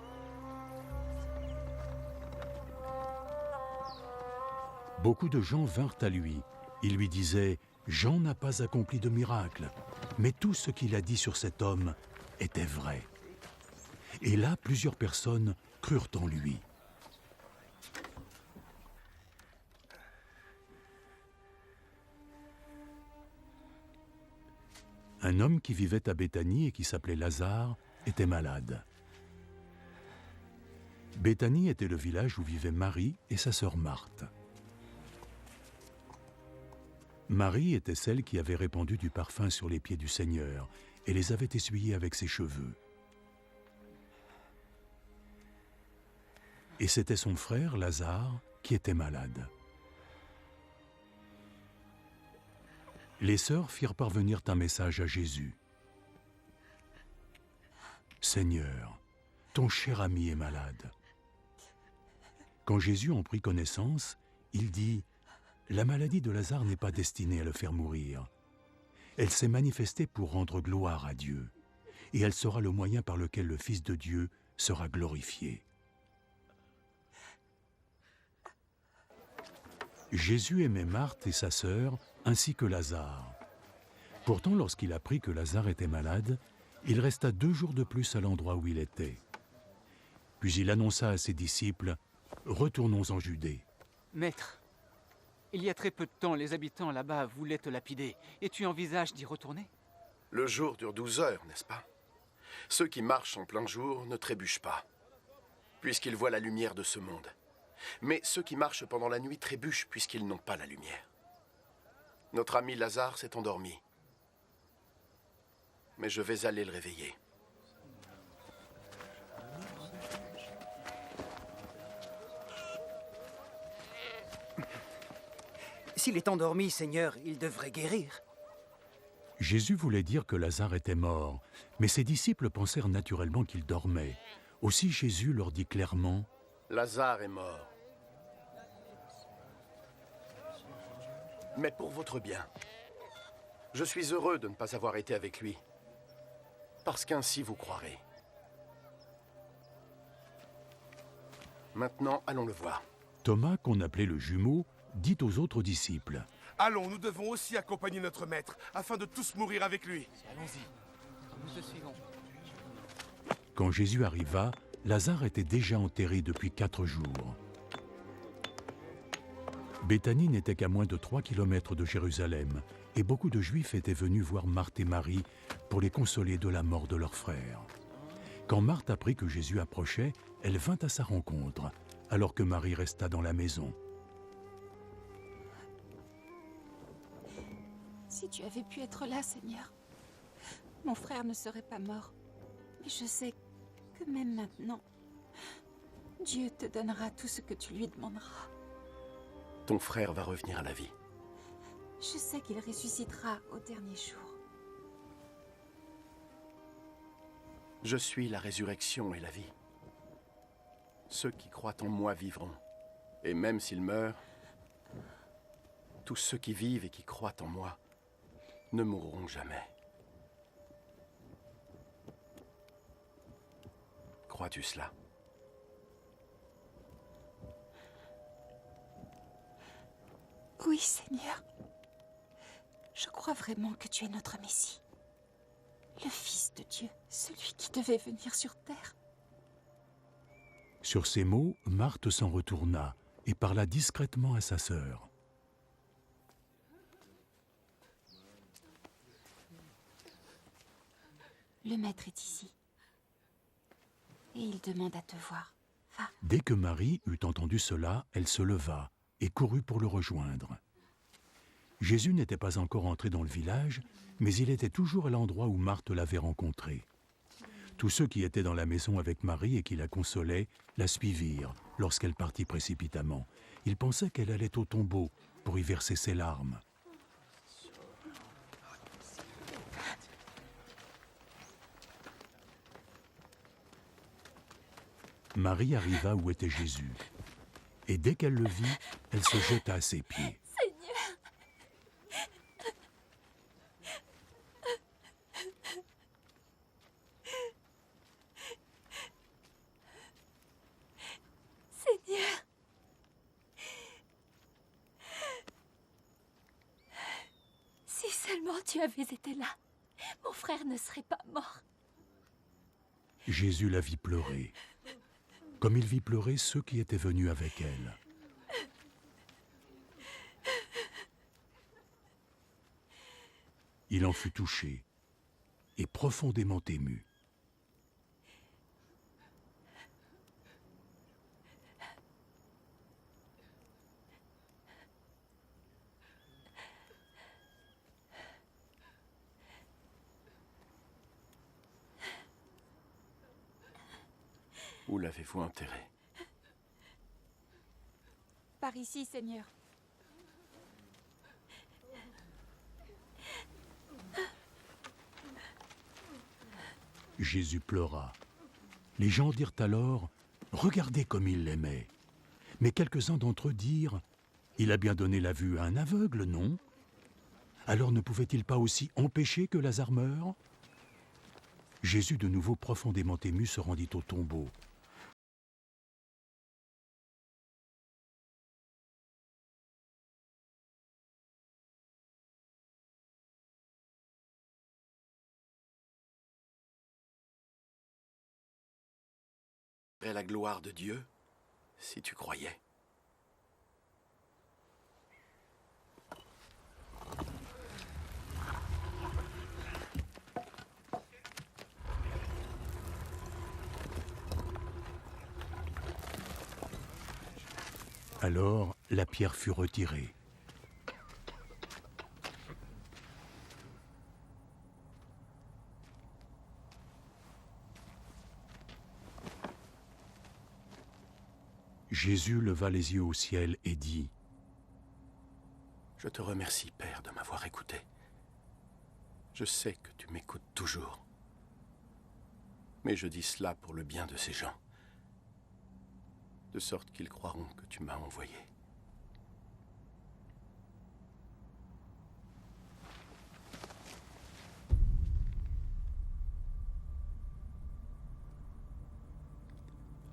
Speaker 1: Beaucoup de gens vinrent à lui. Ils lui disaient « Jean n'a pas accompli de miracle, mais tout ce qu'il a dit sur cet homme était vrai. » Et là, plusieurs personnes crurent en lui. Un homme qui vivait à Béthanie et qui s'appelait Lazare était malade. Béthanie était le village où vivaient Marie et sa sœur Marthe. Marie était celle qui avait répandu du parfum sur les pieds du Seigneur et les avait essuyés avec ses cheveux. Et c'était son frère Lazare qui était malade. Les sœurs firent parvenir un message à Jésus. « Seigneur, ton cher ami est malade. » Quand Jésus en prit connaissance, il dit « la maladie de Lazare n'est pas destinée à le faire mourir. Elle s'est manifestée pour rendre gloire à Dieu, et elle sera le moyen par lequel le Fils de Dieu sera glorifié. Jésus aimait Marthe et sa sœur, ainsi que Lazare. Pourtant, lorsqu'il apprit que Lazare était malade, il resta 2 jours de plus à l'endroit où il était. Puis il annonça à ses disciples, « Retournons en Judée. »
Speaker 4: Maître, il y a très peu de temps, les habitants là-bas voulaient te lapider, et tu envisages d'y retourner?
Speaker 10: Le jour dure 12 heures, n'est-ce pas? Ceux qui marchent en plein jour ne trébuchent pas, puisqu'ils voient la lumière de ce monde. Mais ceux qui marchent pendant la nuit trébuchent puisqu'ils n'ont pas la lumière. Notre ami Lazare s'est endormi. Mais je vais aller le réveiller.
Speaker 12: S'il est endormi, Seigneur, il devrait guérir.
Speaker 1: Jésus voulait dire que Lazare était mort, mais ses disciples pensèrent naturellement qu'il dormait. Aussi Jésus leur dit clairement, «
Speaker 10: Lazare est mort. Mais pour votre bien. Je suis heureux de ne pas avoir été avec lui, parce qu'ainsi vous croirez. Maintenant, allons le voir. »
Speaker 1: Thomas, qu'on appelait le jumeau, dit aux autres disciples,
Speaker 14: « Allons, nous devons aussi accompagner notre maître, afin de tous mourir avec lui. »
Speaker 4: Allons-y, nous te suivons.
Speaker 1: Quand Jésus arriva, Lazare était déjà enterré depuis 4 jours. Béthanie n'était qu'à moins de 3 kilomètres de Jérusalem, et beaucoup de Juifs étaient venus voir Marthe et Marie pour les consoler de la mort de leur frère. Quand Marthe apprit que Jésus approchait, elle vint à sa rencontre, alors que Marie resta dans la maison.
Speaker 17: Si tu avais pu être là, Seigneur, mon frère ne serait pas mort. Mais je sais que même maintenant, Dieu te donnera tout ce que tu lui demanderas.
Speaker 10: Ton frère va revenir à la vie.
Speaker 17: Je sais qu'il ressuscitera au dernier jour.
Speaker 10: Je suis la résurrection et la vie. Ceux qui croient en moi vivront. Et même s'ils meurent, tous ceux qui vivent et qui croient en moi ne mourront jamais. Crois-tu cela?
Speaker 17: Oui, Seigneur. Je crois vraiment que tu es notre Messie. Le Fils de Dieu, celui qui devait venir sur terre.
Speaker 1: Sur ces mots, Marthe s'en retourna et parla discrètement à sa sœur.
Speaker 17: Le maître est ici. Et il demande à te voir. Va.
Speaker 1: Dès que Marie eut entendu cela, elle se leva et courut pour le rejoindre. Jésus n'était pas encore entré dans le village, mais il était toujours à l'endroit où Marthe l'avait rencontré. Tous ceux qui étaient dans la maison avec Marie et qui la consolaient la suivirent lorsqu'elle partit précipitamment. Ils pensaient qu'elle allait au tombeau pour y verser ses larmes. Marie arriva où était Jésus, et dès qu'elle le vit, elle se jeta à ses pieds.
Speaker 17: Seigneur! Seigneur! Si seulement tu avais été là, mon frère ne serait pas mort.
Speaker 1: Jésus la vit pleurer, comme il vit pleurer ceux qui étaient venus avec elle. Il en fut touché et profondément ému.
Speaker 10: Où l'avez-vous enterré?
Speaker 17: Par ici, Seigneur.
Speaker 1: Jésus pleura. Les gens dirent alors « Regardez comme il l'aimait ». Mais quelques-uns d'entre eux dirent Il a bien donné la vue à un aveugle, non? Alors ne pouvait-il pas aussi empêcher que Lazare meure? Jésus, de nouveau profondément ému, se rendit au tombeau.
Speaker 5: La gloire de Dieu, si tu croyais.
Speaker 1: Alors, la pierre fut retirée. Jésus leva les yeux au ciel et dit :
Speaker 10: « Je te remercie, Père, de m'avoir écouté. Je sais que tu m'écoutes toujours. Mais je dis cela pour le bien de ces gens, de sorte qu'ils croiront que tu m'as envoyé. »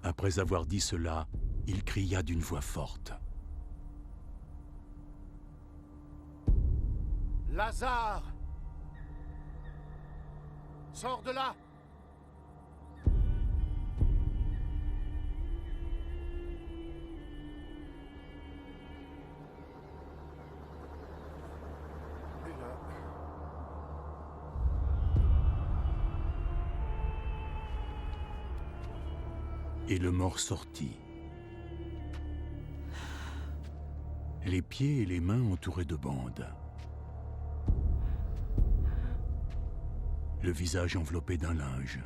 Speaker 1: Après avoir dit cela, il cria d'une voix forte :
Speaker 10: « Lazare! Sors de là! »
Speaker 1: Et le mort sortit, les pieds et les mains entourés de bandes, le visage enveloppé d'un linge.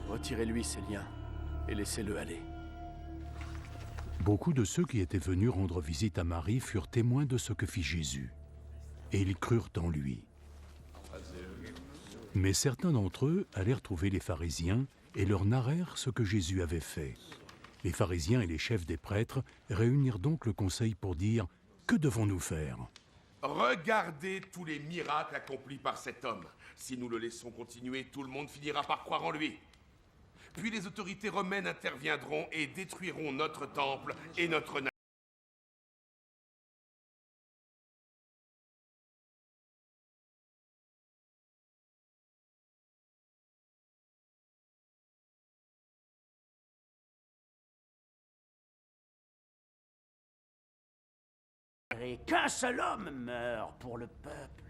Speaker 10: Retirez-lui ses liens et laissez-le aller.
Speaker 1: Beaucoup de ceux qui étaient venus rendre visite à Marie furent témoins de ce que fit Jésus, et ils crurent en lui. Mais certains d'entre eux allèrent trouver les pharisiens et leur narrèrent ce que Jésus avait fait. Les pharisiens et les chefs des prêtres réunirent donc le conseil pour dire : que devons-nous faire ?
Speaker 15: Regardez tous les miracles accomplis par cet homme. Si nous le laissons continuer, tout le monde finira par croire en lui. Puis les autorités romaines interviendront et détruiront notre temple et notre nation.
Speaker 3: Et qu'un seul homme meure pour le peuple,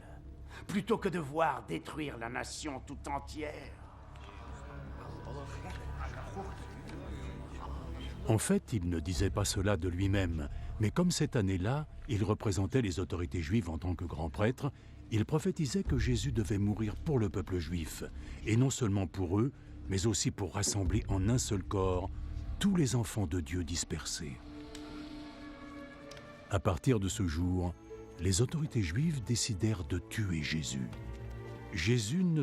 Speaker 3: plutôt que de voir détruire la nation tout entière.
Speaker 1: En fait, il ne disait pas cela de lui-même, mais comme cette année-là, il représentait les autorités juives en tant que grand prêtre, il prophétisait que Jésus devait mourir pour le peuple juif, et non seulement pour eux, mais aussi pour rassembler en un seul corps tous les enfants de Dieu dispersés. À partir de ce jour, les autorités juives décidèrent de tuer Jésus. Jésus ne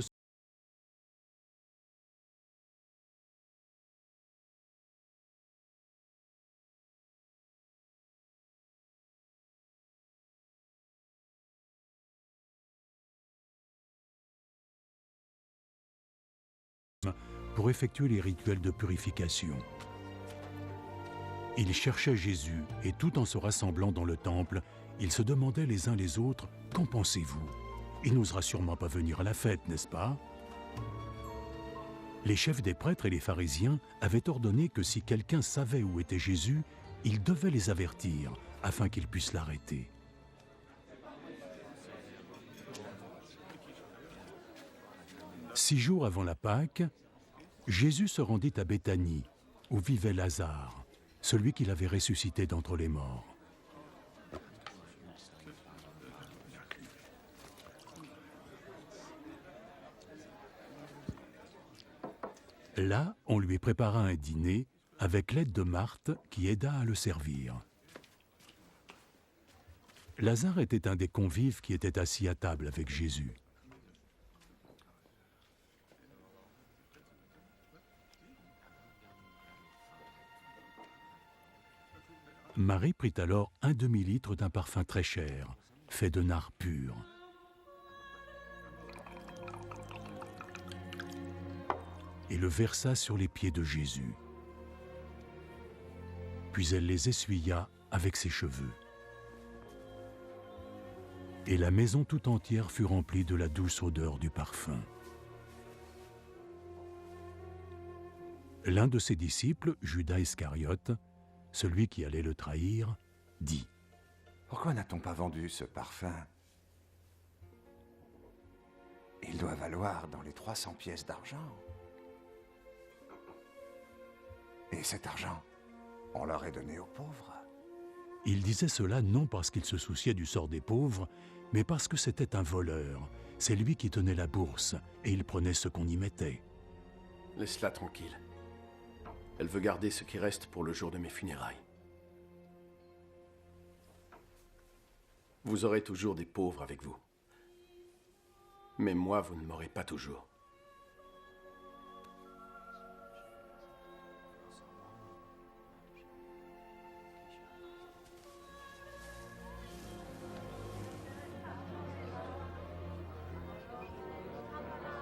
Speaker 1: pour effectuer les rituels de purification. Ils cherchaient Jésus et tout en se rassemblant dans le temple, ils se demandaient les uns les autres : qu'en pensez-vous ? Il n'osera sûrement pas venir à la fête, n'est-ce pas ? Les chefs des prêtres et les pharisiens avaient ordonné que si quelqu'un savait où était Jésus, il devait les avertir afin qu'ils puissent l'arrêter. Six jours avant la Pâque, Jésus se rendit à Béthanie, où vivait Lazare, celui qu'il avait ressuscité d'entre les morts. Là, on lui prépara un dîner avec l'aide de Marthe qui aida à le servir. Lazare était un des convives qui était assis à table avec Jésus. Marie prit alors un demi-litre d'un parfum très cher, fait de nard pur. Et le versa sur les pieds de Jésus. Puis elle les essuya avec ses cheveux. Et la maison tout entière fut remplie de la douce odeur du parfum. L'un de ses disciples, Judas Iscariote, celui qui allait le trahir, dit :
Speaker 20: « Pourquoi n'a-t-on pas vendu ce parfum? Il doit valoir dans les 300 pièces d'argent. Et cet argent, on l'aurait donné aux pauvres. »
Speaker 1: Il disait cela non parce qu'il se souciait du sort des pauvres, mais parce que c'était un voleur. C'est lui qui tenait la bourse, et il prenait ce qu'on y mettait.
Speaker 10: Laisse-la tranquille. Elle veut garder ce qui reste pour le jour de mes funérailles. Vous aurez toujours des pauvres avec vous. Mais moi, vous ne m'aurez pas toujours.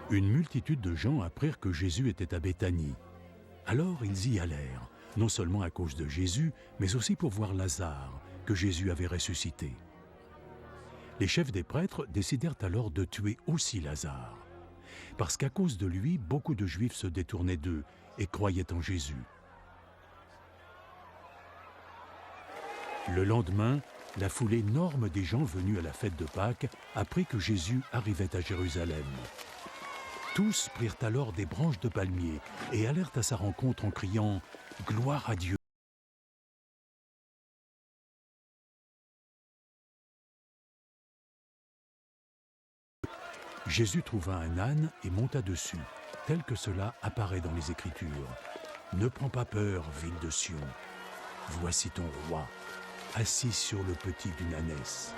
Speaker 1: Une multitude de gens apprirent que Jésus était à Béthanie. Alors ils y allèrent, non seulement à cause de Jésus, mais aussi pour voir Lazare, que Jésus avait ressuscité. Les chefs des prêtres décidèrent alors de tuer aussi Lazare, parce qu'à cause de lui, beaucoup de Juifs se détournaient d'eux et croyaient en Jésus. Le lendemain, la foule énorme des gens venus à la fête de Pâques apprit que Jésus arrivait à Jérusalem. Tous prirent alors des branches de palmier et allèrent à sa rencontre en criant « Gloire à Dieu !» Jésus trouva un âne et monta dessus, tel que cela apparaît dans les Écritures. « Ne prends pas peur, ville de Sion. Voici ton roi, assis sur le petit d'une ânesse. »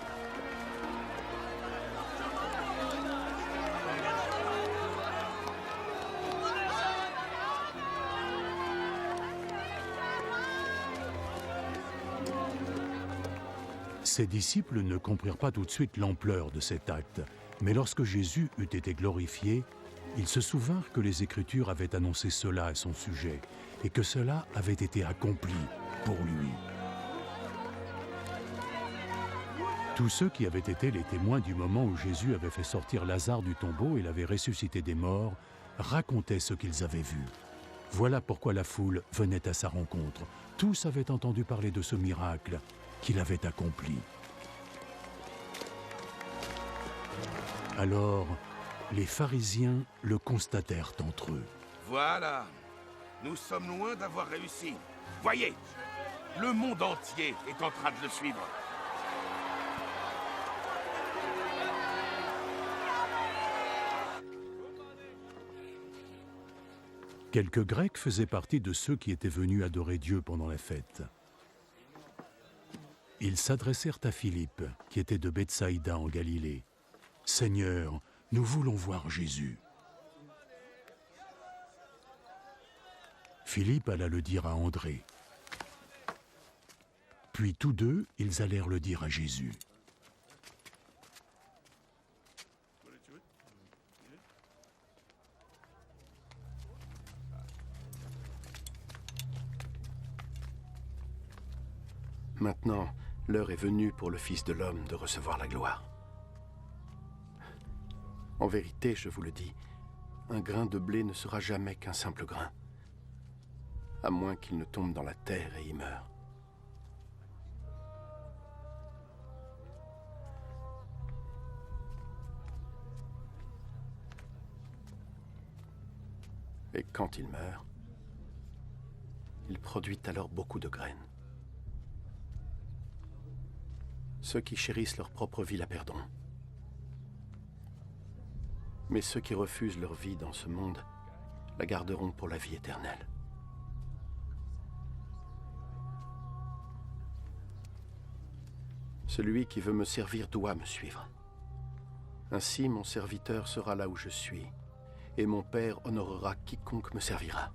Speaker 1: Ses disciples ne comprirent pas tout de suite l'ampleur de cet acte, mais lorsque Jésus eut été glorifié, ils se souvinrent que les Écritures avaient annoncé cela à son sujet, et que cela avait été accompli pour lui. Tous ceux qui avaient été les témoins du moment où Jésus avait fait sortir Lazare du tombeau et l'avait ressuscité des morts, racontaient ce qu'ils avaient vu. Voilà pourquoi la foule venait à sa rencontre. Tous avaient entendu parler de ce miracle qu'il avait accompli. Alors, les pharisiens le constatèrent entre eux.
Speaker 15: Voilà, nous sommes loin d'avoir réussi. Voyez, le monde entier est en train de le suivre.
Speaker 1: Quelques Grecs faisaient partie de ceux qui étaient venus adorer Dieu pendant la fête. Ils s'adressèrent à Philippe, qui était de Bethsaïda en Galilée. « Seigneur, nous voulons voir Jésus. » Philippe alla le dire à André. Puis tous deux, ils allèrent le dire à Jésus.
Speaker 10: Maintenant, l'heure est venue pour le Fils de l'homme de recevoir la gloire. En vérité, je vous le dis, un grain de blé ne sera jamais qu'un simple grain, à moins qu'il ne tombe dans la terre et y meure. Et quand il meurt, il produit alors beaucoup de graines. Ceux qui chérissent leur propre vie la perdront. Mais ceux qui refusent leur vie dans ce monde la garderont pour la vie éternelle. Celui qui veut me servir doit me suivre. Ainsi, mon serviteur sera là où je suis, et mon Père honorera quiconque me servira.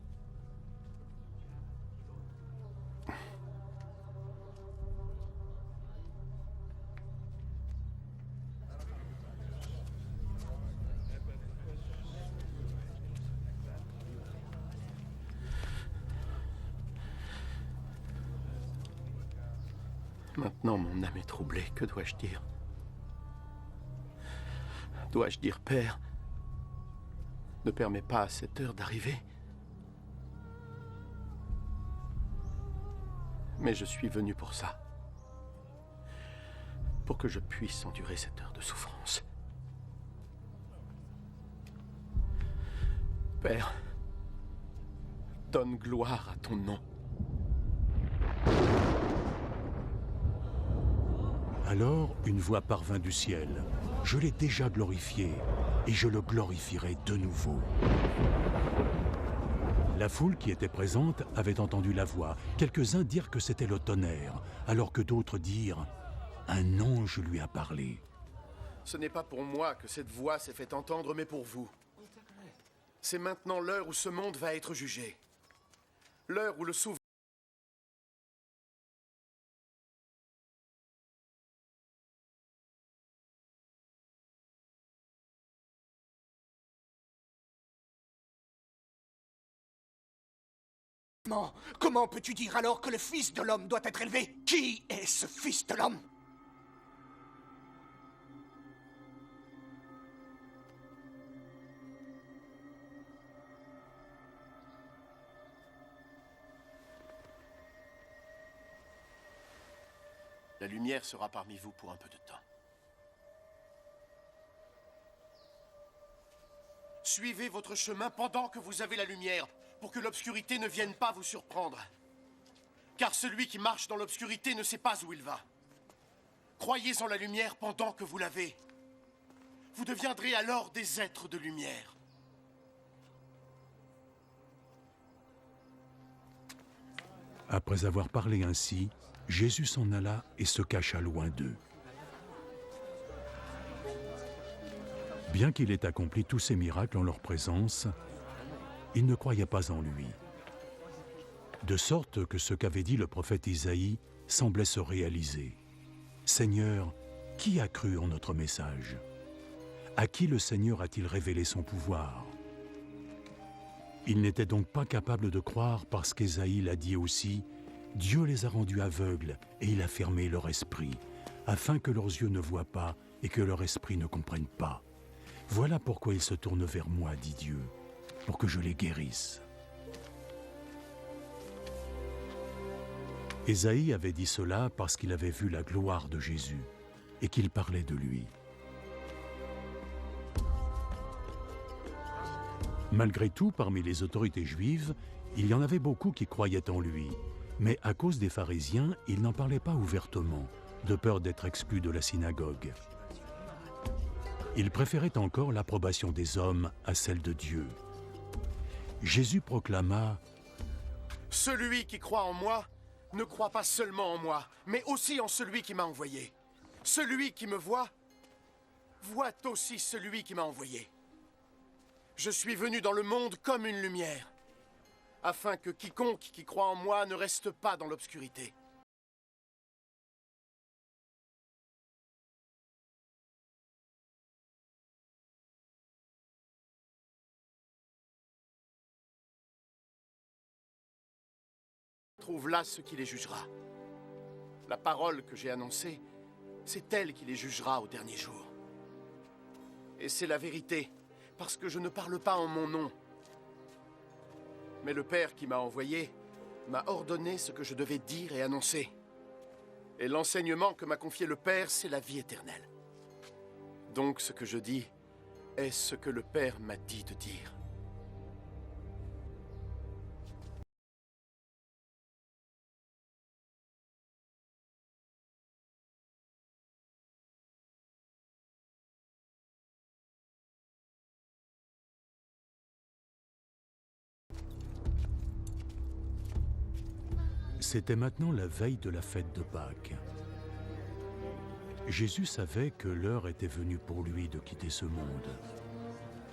Speaker 10: Maintenant, mon âme est troublée. Que dois-je dire? Dois-je dire, Père, ne permets pas à cette heure d'arriver? Mais je suis venu pour ça. Pour que je puisse endurer cette heure de souffrance. Père, donne gloire à ton nom.
Speaker 1: Alors, une voix parvint du ciel. Je l'ai déjà glorifié, et je le glorifierai de nouveau. La foule qui était présente avait entendu la voix. Quelques-uns dirent que c'était le tonnerre, alors que d'autres dirent « Un ange lui a parlé ».
Speaker 10: Ce n'est pas pour moi que cette voix s'est fait entendre, mais pour vous. C'est maintenant l'heure où ce monde va être jugé. L'heure où le souverain
Speaker 11: Comment peux-tu dire alors que le Fils de l'homme doit être élevé? Qui est ce Fils de l'homme?
Speaker 10: La lumière sera parmi vous pour un peu de temps. Suivez votre chemin pendant que vous avez la lumière, pour que l'obscurité ne vienne pas vous surprendre. Car celui qui marche dans l'obscurité ne sait pas où il va. Croyez en la lumière pendant que vous l'avez. Vous deviendrez alors des êtres de lumière.
Speaker 1: Après avoir parlé ainsi, Jésus s'en alla et se cacha loin d'eux. Bien qu'il ait accompli tous ces miracles en leur présence, ils ne croyaient pas en lui. De sorte que ce qu'avait dit le prophète Isaïe semblait se réaliser. « Seigneur, qui a cru en notre message? À qui le Seigneur a-t-il révélé son pouvoir ?» Ils n'étaient donc pas capables de croire parce qu'Ésaïe l'a dit aussi, « Dieu les a rendus aveugles et il a fermé leur esprit, afin que leurs yeux ne voient pas et que leur esprit ne comprenne pas. Voilà pourquoi ils se tournent vers moi, dit Dieu, pour que je les guérisse. » Ésaïe avait dit cela parce qu'il avait vu la gloire de Jésus et qu'il parlait de lui. Malgré tout, parmi les autorités juives, il y en avait beaucoup qui croyaient en lui. Mais à cause des pharisiens, il n'en parlait pas ouvertement, de peur d'être exclu de la synagogue. Il préférait encore l'approbation des hommes à celle de Dieu. Jésus proclama «
Speaker 10: Celui qui croit en moi ne croit pas seulement en moi, mais aussi en celui qui m'a envoyé. Celui qui me voit aussi celui qui m'a envoyé. Je suis venu dans le monde comme une lumière, afin que quiconque qui croit en moi ne reste pas dans l'obscurité. » Trouve là ce qui les jugera. La parole que j'ai annoncée, c'est elle qui les jugera au dernier jour. Et c'est la vérité, parce que je ne parle pas en mon nom. Mais le Père qui m'a envoyé m'a ordonné ce que je devais dire et annoncer. Et l'enseignement que m'a confié le Père, c'est la vie éternelle. Donc ce que je dis est ce que le Père m'a dit de dire.
Speaker 1: C'était maintenant la veille de la fête de Pâques. Jésus savait que l'heure était venue pour lui de quitter ce monde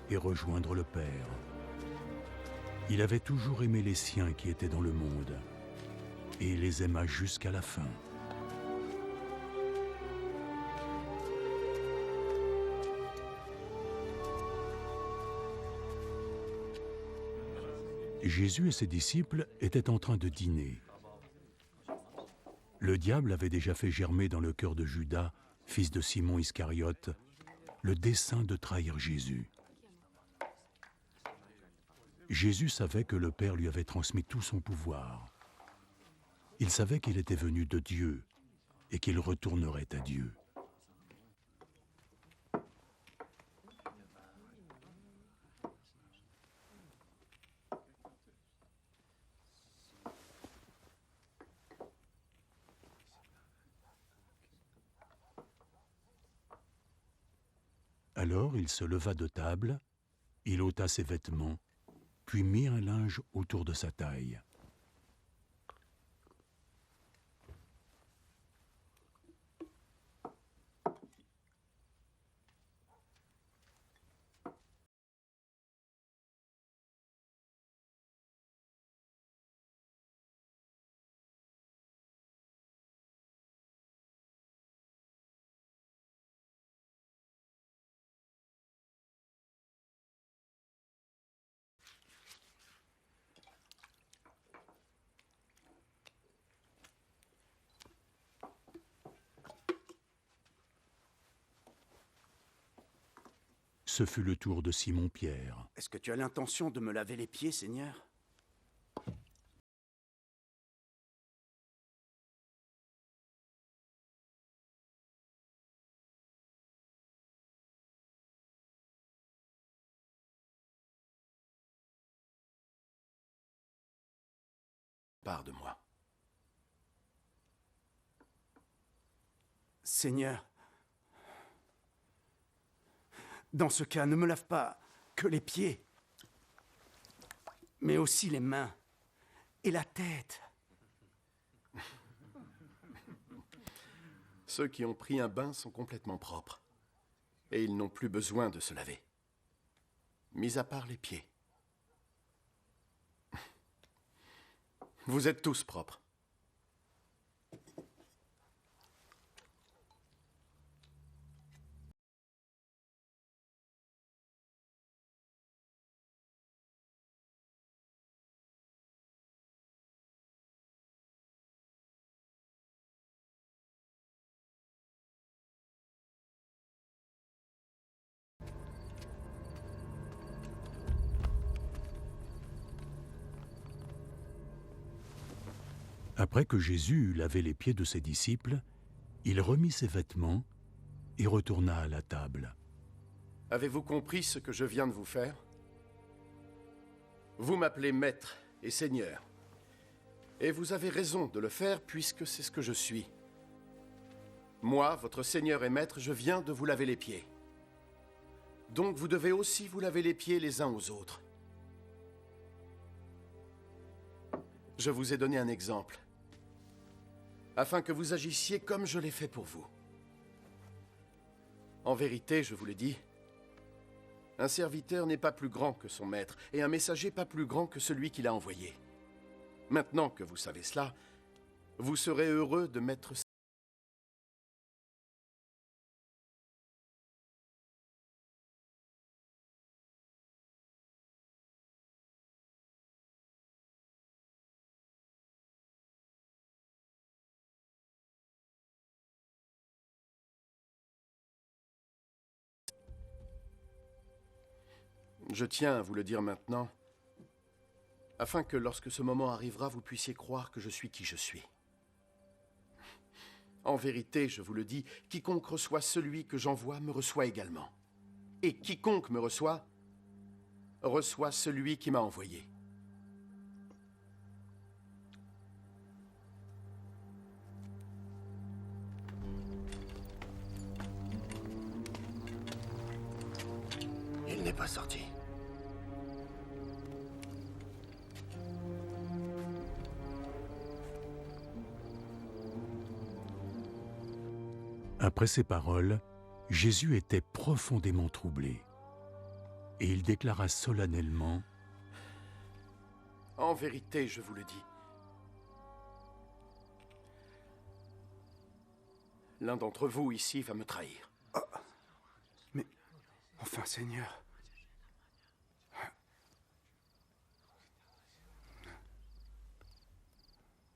Speaker 1: et rejoindre le Père. Il avait toujours aimé les siens qui étaient dans le monde et il les aima jusqu'à la fin. Jésus et ses disciples étaient en train de dîner. Le diable avait déjà fait germer dans le cœur de Judas, fils de Simon Iscariote, le dessein de trahir Jésus. Jésus savait que le Père lui avait transmis tout son pouvoir. Il savait qu'il était venu de Dieu et qu'il retournerait à Dieu. Alors il se leva de table, il ôta ses vêtements, puis mit un linge autour de sa taille. Ce fut le tour de Simon-Pierre.
Speaker 3: Est-ce que tu as l'intention de me laver les pieds, Seigneur? Pars de moi. Seigneur, dans ce cas, ne me lave pas que les pieds, mais aussi les mains et la tête.
Speaker 5: Ceux qui ont pris un bain sont complètement propres, et ils n'ont plus besoin de se laver, mis à part les pieds. Vous êtes tous propres.
Speaker 1: Après que Jésus eut lavé les pieds de ses disciples, il remit ses vêtements et retourna à la table.
Speaker 5: Avez-vous compris ce que je viens de vous faire? Vous m'appelez Maître et Seigneur. Et vous avez raison de le faire puisque c'est ce que je suis. Moi, votre Seigneur et Maître, je viens de vous laver les pieds. Donc vous devez aussi vous laver les pieds les uns aux autres. Je vous ai donné un exemple, afin que vous agissiez comme je l'ai fait pour vous. En vérité, je vous le dis, un serviteur n'est pas plus grand que son maître, et un messager pas plus grand que celui qui l'a envoyé. Maintenant que vous savez cela, vous serez heureux de mettre Je tiens à vous le dire maintenant, afin que lorsque ce moment arrivera, vous puissiez croire que je suis qui je suis. En vérité, je vous le dis, quiconque reçoit celui que j'envoie me reçoit également. Et quiconque me reçoit celui qui m'a envoyé.
Speaker 18: Il n'est pas sorti.
Speaker 1: Après ces paroles, Jésus était profondément troublé. Et il déclara solennellement:
Speaker 10: En vérité, je vous le dis, l'un d'entre vous ici va me trahir.
Speaker 3: Oh, mais, enfin, Seigneur...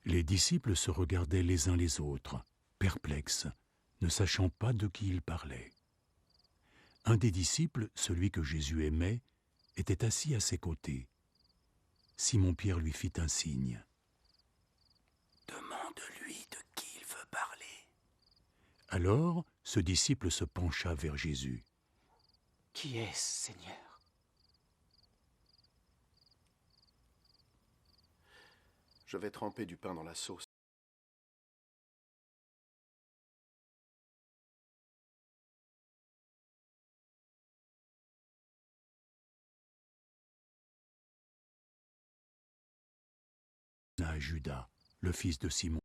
Speaker 1: Les disciples se regardaient les uns les autres, perplexes, ne sachant pas de qui il parlait. Un des disciples, celui que Jésus aimait, était assis à ses côtés. Simon-Pierre lui fit un signe.
Speaker 3: Demande-lui de qui il veut parler.
Speaker 1: Alors, ce disciple se pencha vers Jésus.
Speaker 2: Qui est-ce, Seigneur?
Speaker 10: Je vais tremper du pain dans la sauce.
Speaker 1: À Judas, le fils de Simon.